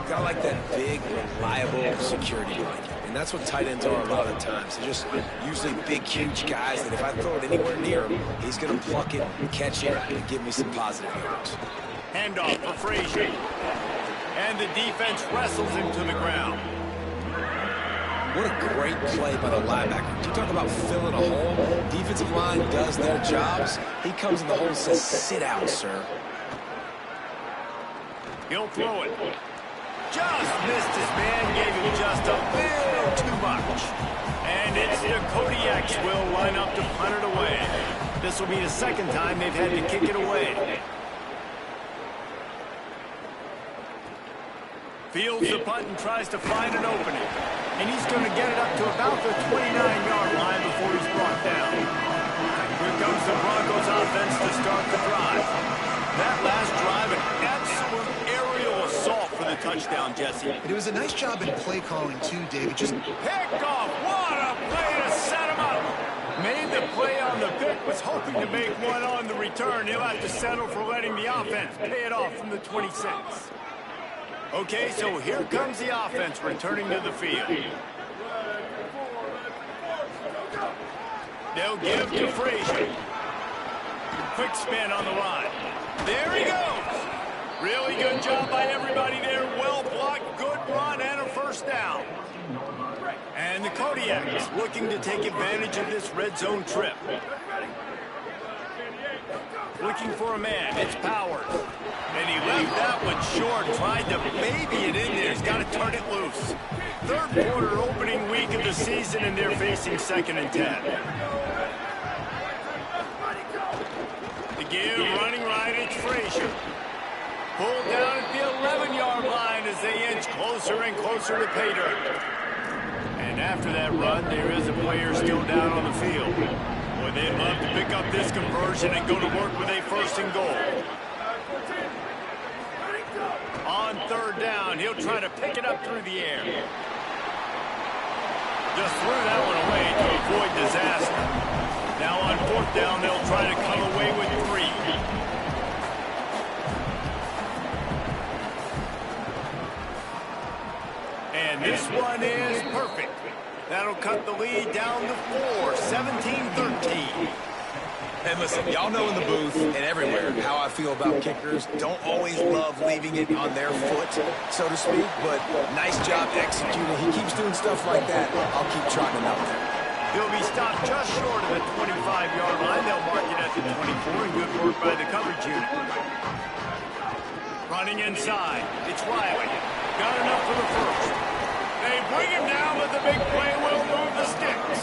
Got like that big, reliable security blanket. And that's what tight ends are a lot of the times. They're just usually big, huge guys that if I throw it anywhere near him, he's going to pluck it, catch it, and give me some positive yards. Handoff for Frazier. And the defense wrestles him to the ground. What a great play by the linebacker. You talk about filling a hole. Defensive line does their jobs. He comes in the hole and says, sit out, sir. He'll throw it. Just missed his man, gave him just a little too much. And it's the Kodiaks will line up to punt it away. This will be the second time they've had to kick it away. Fields the punt and tries to find an opening. And he's going to get it up to about the 29-yard line before he's brought down. Here comes the Broncos offense to start the drive. That last drive, an absolute aerial assault for the touchdown, Jesse. It was a nice job in play calling, too, David. Just pick off. What a play to set him up. Made the play on the pick, was hoping to make one on the return. He'll have to settle for letting the offense pay it off from the 26. Okay, so here comes the offense returning to the field. They'll give to Frazier. Quick spin on the line. There he goes. Really good job by everybody there. Well blocked, good run, and a first down. And the Kodiaks looking to take advantage of this red zone trip. Looking for a man. It's Powers. And he left that one short. Tried to baby it in there. He's got to turn it loose. Third quarter opening week of the season, and they're facing 2nd and 10. The give, running right, it's Frazier. Pulled down at the 11-yard line as they inch closer and closer to pay dirt. And after that run, there is a player still down on the field. Boy, they'd love to pick up this conversion and go to work with a 1st and goal. On 3rd down, he'll try to pick it up through the air. Just threw that one away to avoid disaster. Now on 4th down, they'll try to come away with 3. And this one is perfect. That'll cut the lead down to 4, 17-13. And listen, y'all know in the booth and everywhere how I feel about kickers. Don't always love leaving it on their foot, so to speak, but nice job executing. He keeps doing stuff like that. I'll keep trotting him out there. He'll be stopped just short of the 25-yard line. They'll mark it at the 24, and good work by the coverage unit. Running inside. It's Riley. Got enough for the first. They bring him down, but the big play will move the sticks.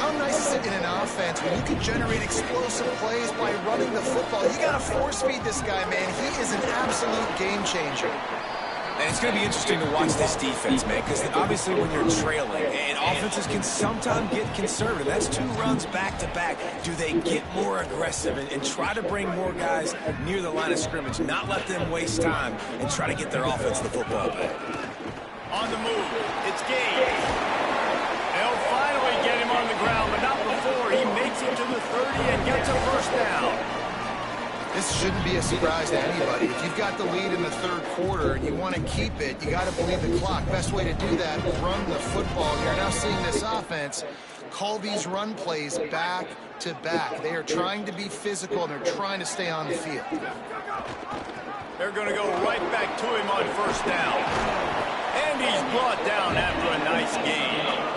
how nice is it in an offense when you can generate explosive plays by running the football? You got to force feed this guy, man. He is an absolute game changer. And it's going to be interesting to watch this defense, man, because obviously when you're trailing, and offenses can sometimes get conservative. That's 2 runs back-to-back. Do they get more aggressive and try to bring more guys near the line of scrimmage, not let them waste time, and try to get their offense the football back? On the move, it's Gage. They'll finally get him on the ground, but not before he makes it to the 30 and gets a first down. This shouldn't be a surprise to anybody. If you've got the lead in the third quarter and you want to keep it, you got to believe the clock. Best way to do that, run the football. You're now seeing this offense call these run plays back to back. They are trying to be physical, and they're trying to stay on the field. They're going to go right back to him on first down. And he's brought down after a nice gain.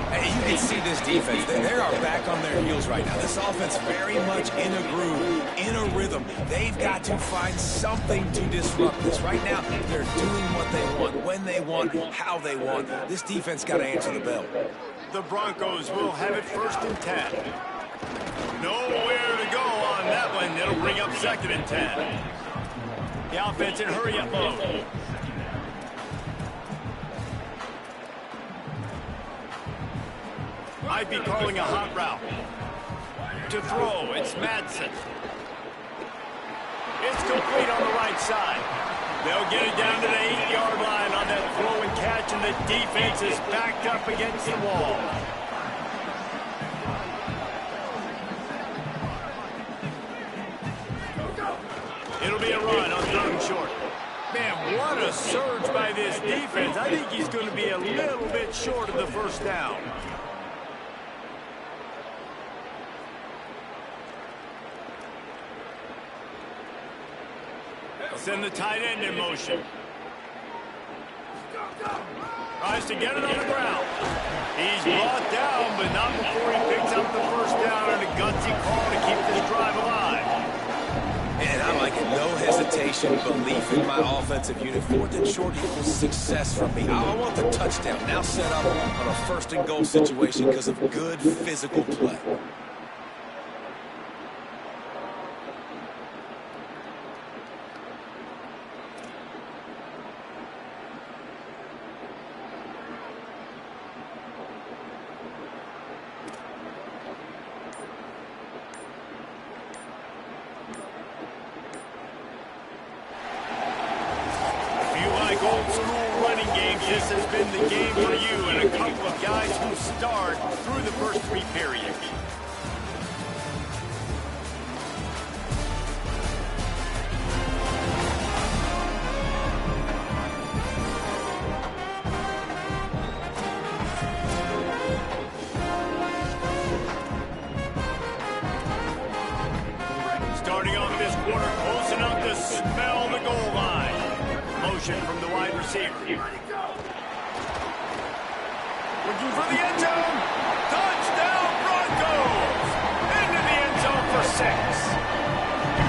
Hey, you can see this defense. They are back on their heels right now. This offense very much in a groove, in a rhythm. They've got to find something to disrupt this. Right now, they're doing what they want, when they want, how they want. This defense got to answer the bell. The Broncos will have it 1st and 10. Nowhere to go on that one. It'll bring up 2nd and 10. The offense in hurry-up mode. Might be calling a hot route. To throw, it's Madsen. It's complete on the right side. They'll get it down to the 8-yard line on that throw and catch, and the defense is backed up against the wall. It'll be a run on 3rd and short. Man, what a surge by this defense. I think he's going to be a little bit short of the 1st down. They'll send the tight end in motion. Tries to get it on the ground. He's brought down, but not before he picks up the 1st down and a gutsy call to keep this drive alive. And I like it. No hesitation, belief in my offensive unit. 4th and short equals success for me. I want the touchdown. Now set up on a 1st and goal situation because of good physical play. Old school running games, this has been the game for you and a couple of guys who start through the first 3 periods. Starting off this quarter, close enough to smell the goal line. Motion from the wide receiver. Looking for the end zone. Touchdown Broncos! Into the end zone for 6.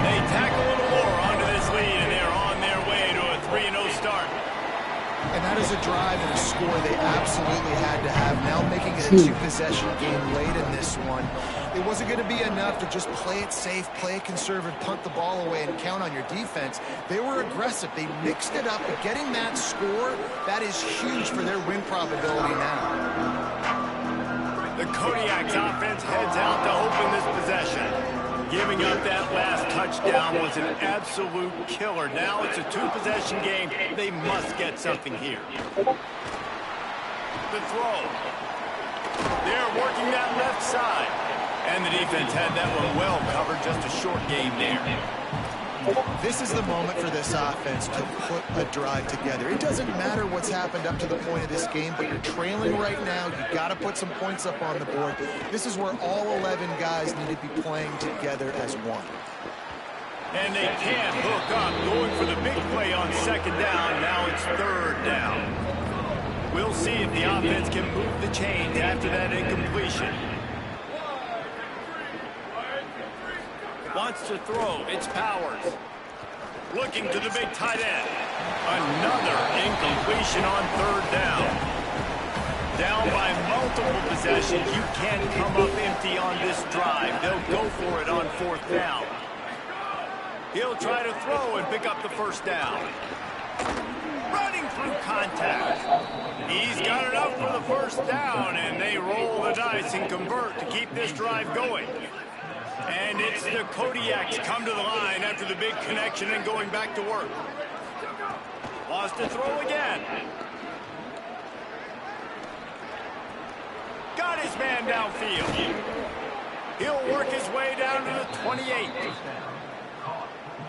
They tack a little more onto this lead, and they're on their way to a 3-0 start. And that is a drive and a score they absolutely had to have. Now making it a 2-possession game late in this one. It wasn't going to be enough to just play it safe, play it conservative, punt the ball away, and count on your defense. They were aggressive. They mixed it up. But getting that score, that is huge for their win probability now. The Kodiak's offense heads out to open this possession. Giving up that last touchdown was an absolute killer. Now it's a 2-possession game. They must get something here. The throw. They're working that left side. And the defense had that one well covered. Just a short game there. This is the moment for this offense to put a drive together. It doesn't matter what's happened up to the point of this game, but you're trailing right now. You've got to put some points up on the board. This is where all 11 guys need to be playing together as one. And they can't hook up. Going for the big play on 2nd down. Now it's 3rd down. We'll see if the offense can move the chains after that incompletion. Wants to throw. It's Powers. Looking to the big tight end. Another incompletion on 3rd down. Down by multiple possessions. You can't come up empty on this drive. They'll go for it on 4th down. He'll try to throw and pick up the 1st down. Running through contact. He's got enough for the 1st down, and they roll the dice and convert to keep this drive going. And it's the Kodiaks come to the line after the big connection and going back to work. Lost to throw again. Got his man downfield. He'll work his way down to the 28.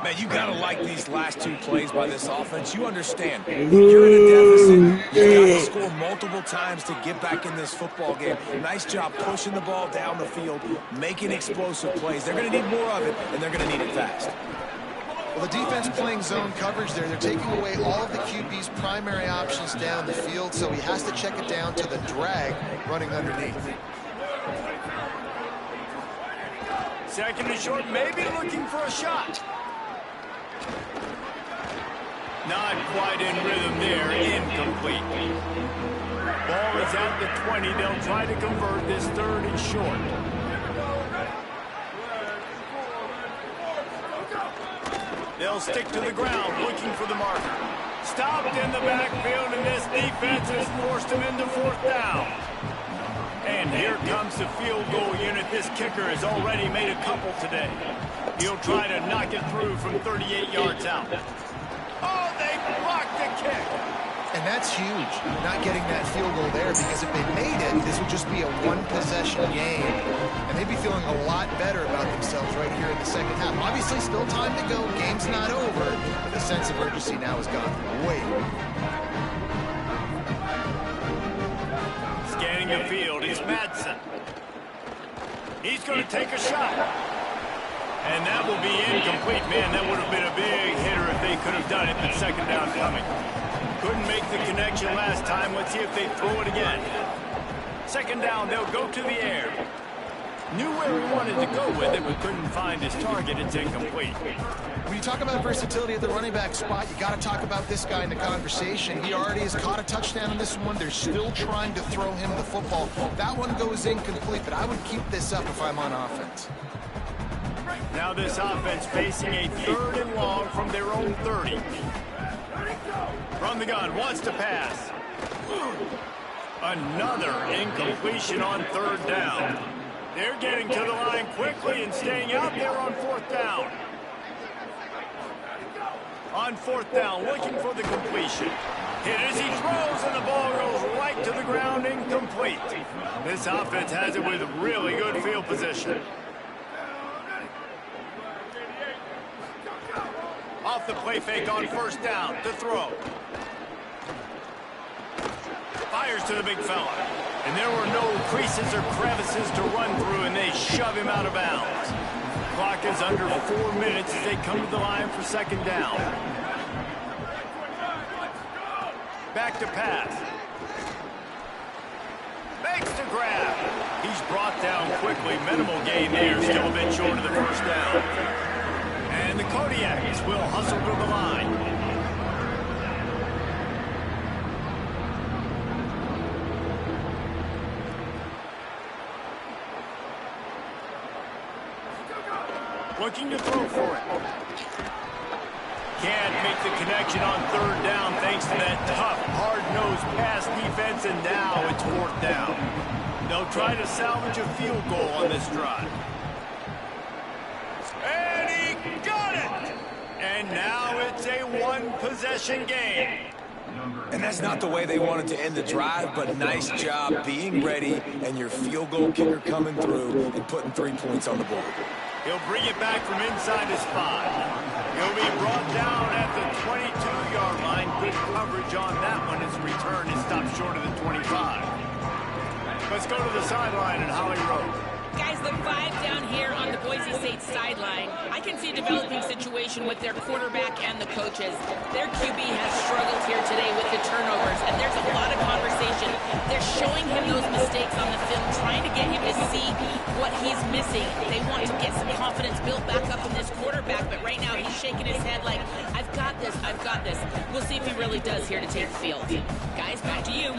Man, you got to like these last 2 plays by this offense. You understand. When you're in a deficit, you got to score multiple times to get back in this football game. Nice job pushing the ball down the field, making explosive plays. They're going to need more of it, and they're going to need it fast. Well, the defense playing zone coverage there. They're taking away all of the QB's primary options down the field, so he has to check it down to the drag running underneath. 2nd and short, maybe looking for a shot. Not quite in rhythm there, incomplete. Ball is at the 20. They'll try to convert this 3rd and short. They'll stick to the ground, looking for the marker. Stopped in the backfield, and this defense has forced him into 4th down. And here comes the field goal unit. This kicker has already made a couple today. He'll try to knock it through from 38 yards out. Oh, they blocked the kick. And that's huge, not getting that field goal there, because if they made it, this would just be a one-possession game, and they'd be feeling a lot better about themselves right here in the second half. Obviously, still time to go. Game's not over, but the sense of urgency now has gone way. Scanning the field, it's Madsen. He's going to take a shot. And that will be incomplete. Man, that would have been a big hitter if they could have done it, but second down coming. Couldn't make the connection last time. Let's see if they throw it again. Second down, they'll go to the air. Knew where he wanted to go with it, but couldn't find his target. It's incomplete. When you talk about versatility at the running back spot, you got to talk about this guy in the conversation. He already has caught a touchdown in this one. They're still trying to throw him the football. That one goes incomplete, but I would keep this up if I'm on offense. Now this offense facing a 3rd and long from their own 30. From the gun, wants to pass. Another incompletion on 3rd down. They're getting to the line quickly and staying out there on 4th down. On 4th down, looking for the completion. Hit as he throws, and the ball goes right to the ground, incomplete. This offense has it with really good field position. Off the play fake on 1st down to throw. Fires to the big fella. And there were no creases or crevices to run through, and they shove him out of bounds. Clock is under 4 minutes as they come to the line for 2nd down. Back to pass. Makes the grab. He's brought down quickly. Minimal gain there, still a bit short of the 1st down. And the Kodiaks will hustle to the line. Looking to throw for it. Can't make the connection on 3rd down thanks to that tough, hard-nosed pass defense, and now it's 4th down. They'll try to salvage a field goal on this drive. And he got it! And now it's a one-possession game. And that's not the way they wanted to end the drive, but nice job being ready and your field goal kicker coming through and putting 3 points on the board. He'll bring it back from inside his 5. He'll be brought down at the 22-yard line. Good coverage on that one. His return is stopped short of the 25. Let's go to the sideline in Holly Road. Guys, the 5 down here on the Boise State sideline. I can see a developing situation with their quarterback and the coaches. Their QB has struggled here today with the turnovers, and there's a lot of conversation. They're showing him those mistakes on the film, trying to get him to see what he's missing. They want to get some confidence built back up in this quarterback, but right now he's shaking his head like, I've got this, I've got this. We'll see if he really does here to take the field. Guys, back to you.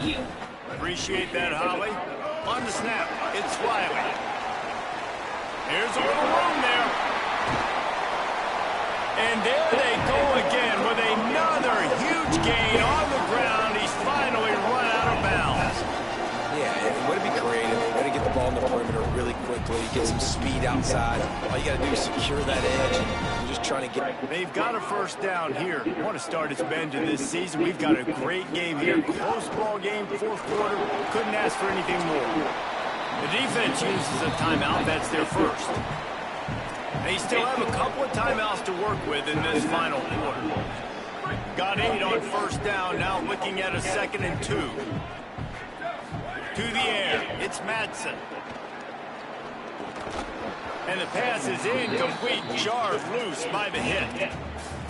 Appreciate that, Holly. On the snap, it's Wiley. Here's a little room there. And there they go again with another huge gain on the ground. He's finally run out of bounds. Yeah, and way to be creative. Way to get the ball in the perimeter really quickly. Get some speed outside. All you got to do is secure that edge. And just trying to get... They've got a 1st down here. What a start it's been to this season. We've got a great game here. Close ball game, 4th quarter. Couldn't ask for anything more. The defense uses a timeout. That's their 1st. They still have a couple of timeouts to work with in this final quarter. Got 8 on 1st down. Now looking at a 2nd and 2. To the air. It's Madsen. And the pass is incomplete. Jarred loose by the hit.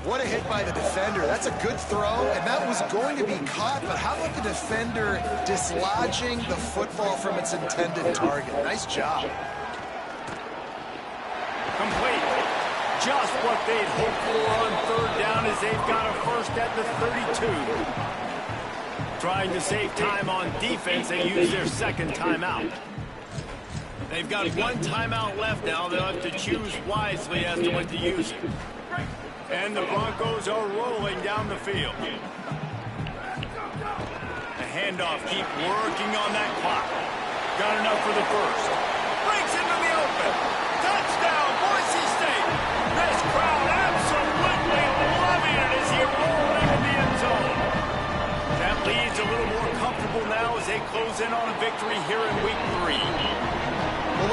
What a hit by the defender. That's a good throw, and that was going to be caught, but how about the defender dislodging the football from its intended target? Nice job. Complete. Just what they'd hoped for on 3rd down as they've got a 1st at the 32. Trying to save time on defense, they use their 2nd timeout. They've got 1 timeout left now. They'll have to choose wisely as to what to use it. And the Broncos are rolling down the field. The handoff, keep working on that clock. Got enough for the 1st. Breaks into the open. Touchdown, Boise State. This crowd absolutely loving it as he rolled into the end zone. That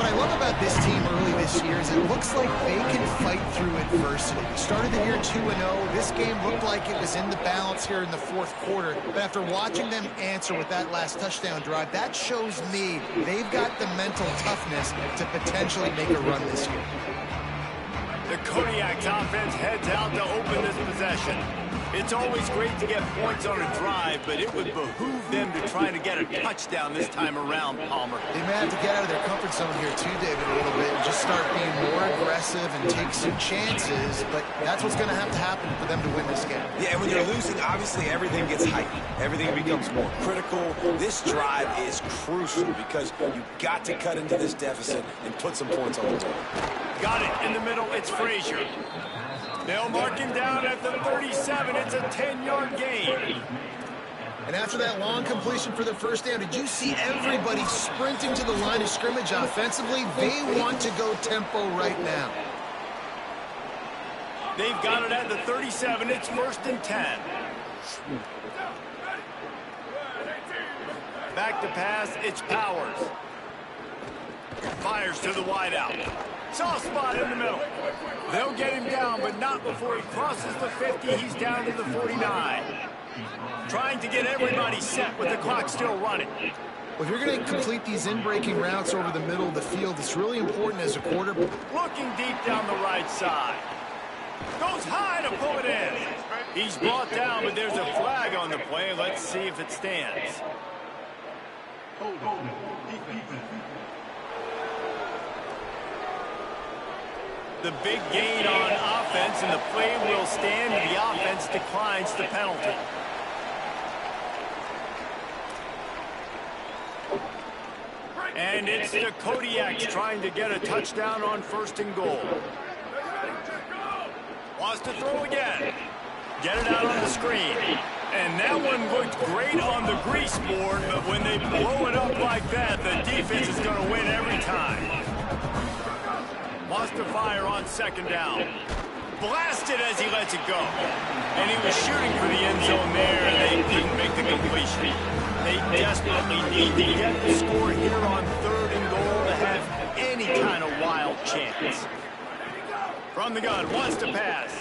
I love about this team early this year is it looks like they can fight through adversity. They started the year 2-0. This game looked like it was in the balance here in the fourth quarter. But after watching them answer with that last touchdown drive, that shows me they've got the mental toughness to potentially make a run this year. The Kodiak's offense heads out to open this possession. It's always great to get points on a drive, but it would behoove them to try to get a touchdown this time around, Palmer. They may have to get out of their comfort zone here too, David, a little bit and just start being more aggressive and take some chances, but that's what's going to happen for them to win this game. Yeah, and when you're losing, obviously everything gets heightened. Everything becomes more critical. This drive is crucial because you've got to cut into this deficit and put some points on the board. Got it in the middle. It's Frazier. They'll mark him down at the 37. It's a 10-yard gain. And after that long completion for the first down, did you see everybody sprinting to the line of scrimmage offensively? They want to go tempo right now. They've got it at the 37. It's 1st and 10. Back to pass. It's Powers. Fires to the wideout. Soft spot in the middle. They'll get him down, but not before he crosses the 50. He's down to the 49. Trying to get everybody set with the clock still running. Well, if you're going to complete these in-breaking routes over the middle of the field, it's really important as a quarterback. Looking deep down the right side. Goes high to pull it in. He's brought down, but there's a flag on the play. Let's see if it stands. The big gain on offense, and the play will stand, and the offense declines the penalty. And it's the Kodiaks trying to get a touchdown on 1st and goal. Wants to throw again. Get it out on the screen. And that one looked great on the grease board, but when they blow it up like that, the defense is going to win every time. Wants to fire on 2nd down. Blasted as he lets it go. And he was shooting for the end zone there, and they didn't make the completion. They desperately need to get the score here on 3rd and goal to have any kind of wild chance. From the gun, wants to pass.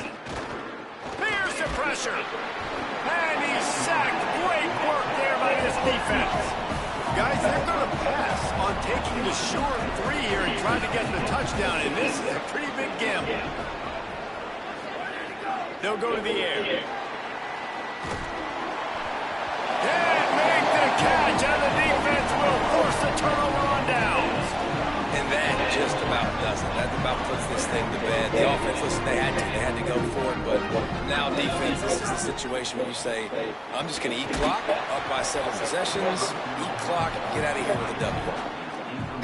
Fears the pressure. And he's sacked. Great work there by this defense. Guys, they're going to pass on taking the short 3 here and trying to get the touchdown, and this is a pretty big gamble. They'll go to the air. Can't make the catch, and the defense will force the turnover on downs. And that just about does it. That about puts this thing to bed. The offense, listen, they had to go for it, but now defense, this is the situation where you say, I'm just going to eat clock, up by 7 possessions, eat clock, get out of here with a W.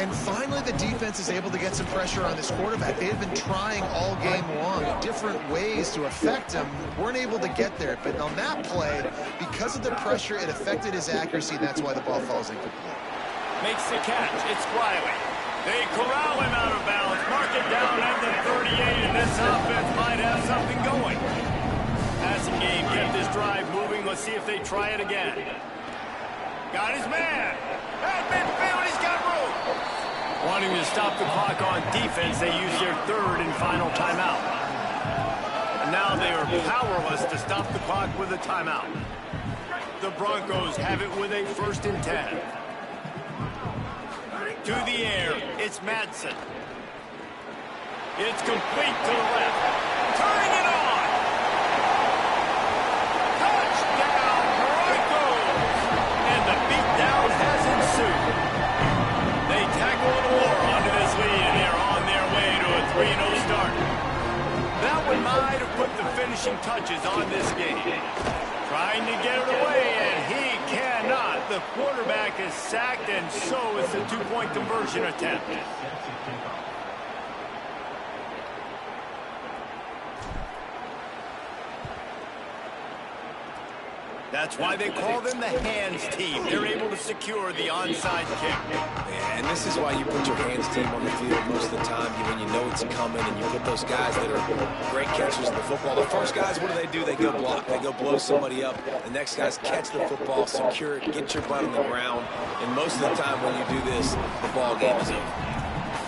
And finally, the defense is able to get some pressure on this quarterback. They had been trying all game long different ways to affect him. Weren't able to get there. But on that play, because of the pressure, it affected his accuracy, and that's why the ball falls incomplete. Makes the catch. It's Wiley. They corral him out of bounds. Mark it down at the 38, and this offense might have something going. Passing game kept this drive moving. Let's see if they try it again. Got his man. At midfield, he's got room. Wanting to stop the clock on defense, they use their 3rd and final timeout. And now they are powerless to stop the clock with a timeout. The Broncos have it with a 1st and 10. To the air, it's Madsen. It's complete to the left. Turning it on. Touchdown, Broncos. And the beatdown has ensued. They tackle and war onto this lead, and they're on their way to a 3-0 start. That one might have put the finishing touches on this game. Trying to get it away, and he cannot. The quarterback is sacked, and so is the 2-point conversion attempt. That's why they call them the hands team. They're able to secure the onside kick. Yeah, and this is why you put your hands team on the field most of the time when you know it's coming, and you put those guys that are great catchers of the football. The first guys, what do? They go block. They go blow somebody up. The next guys catch the football, secure it, get your butt on the ground. And most of the time when you do this, the ball game is over.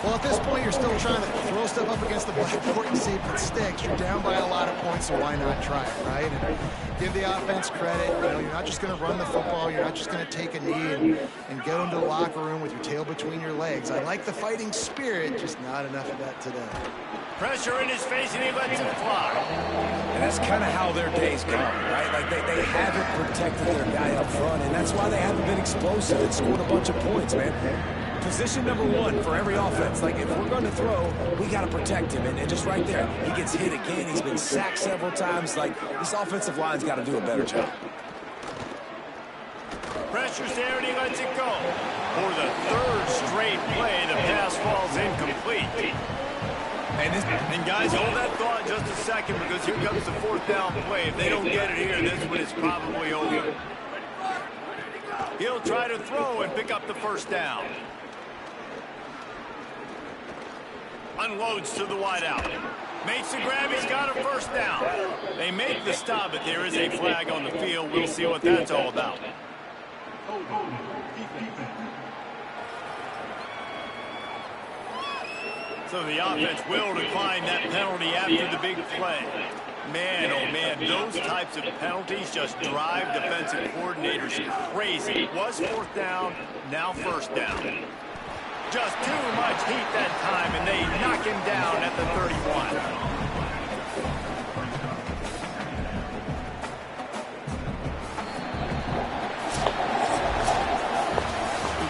Well, at this point, you're still trying to throw stuff up against the blackboard and see if it sticks. You're down by a lot of points, so why not try it, right? And give the offense credit. You know, you're not just going to run the football. You're not just going to take a knee and go into the locker room with your tail between your legs. I like the fighting spirit, just not enough of that today. Pressure in his face, and he lets him fly. And that's kind of how their day's gone, right? Like, they haven't protected their guy up front, and that's why they haven't been explosive and scored a bunch of points, man. Position number one for every offense. Like, if we're going to throw, we got to protect him. And just right there, he gets hit again. He's been sacked several times. Like, this offensive line's got to do a better job. Pressure's there, and he lets it go. For the third straight play, the pass falls incomplete. And guys, hold that thought just a second, because here comes the fourth down play. If they don't get it here, this one is probably over. He'll try to throw and pick up the first down. Unloads to the wideout. Makes the grab. He's got a first down. They make the stop, but there is a flag on the field. We'll see what that's all about. So the offense will decline that penalty after the big play. Man, oh man, those types of penalties just drive defensive coordinators crazy. It was fourth down, now first down. Just too much heat that time, and they knock him down at the 31.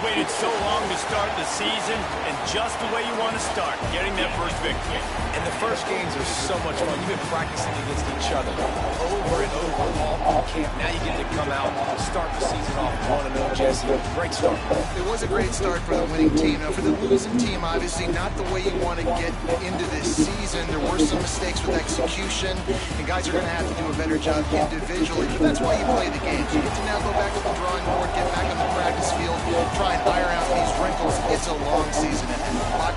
Waited so long to start the season, and just the way you want to start, getting that first victory. And the first games are so much fun. You've been practicing against each other over and over all through camp. Now you get to come out and start the season off 1-0, Jesse. Great start. It was a great start for the winning team. Now, for the losing team, obviously not the way you want to get into this season. There were some mistakes with execution, and guys are going to have to do a better job individually. But that's why you play the games. You get to now go back to the drawing board, get back on the practice field, try and iron out these wrinkles. It's a long season, and a lot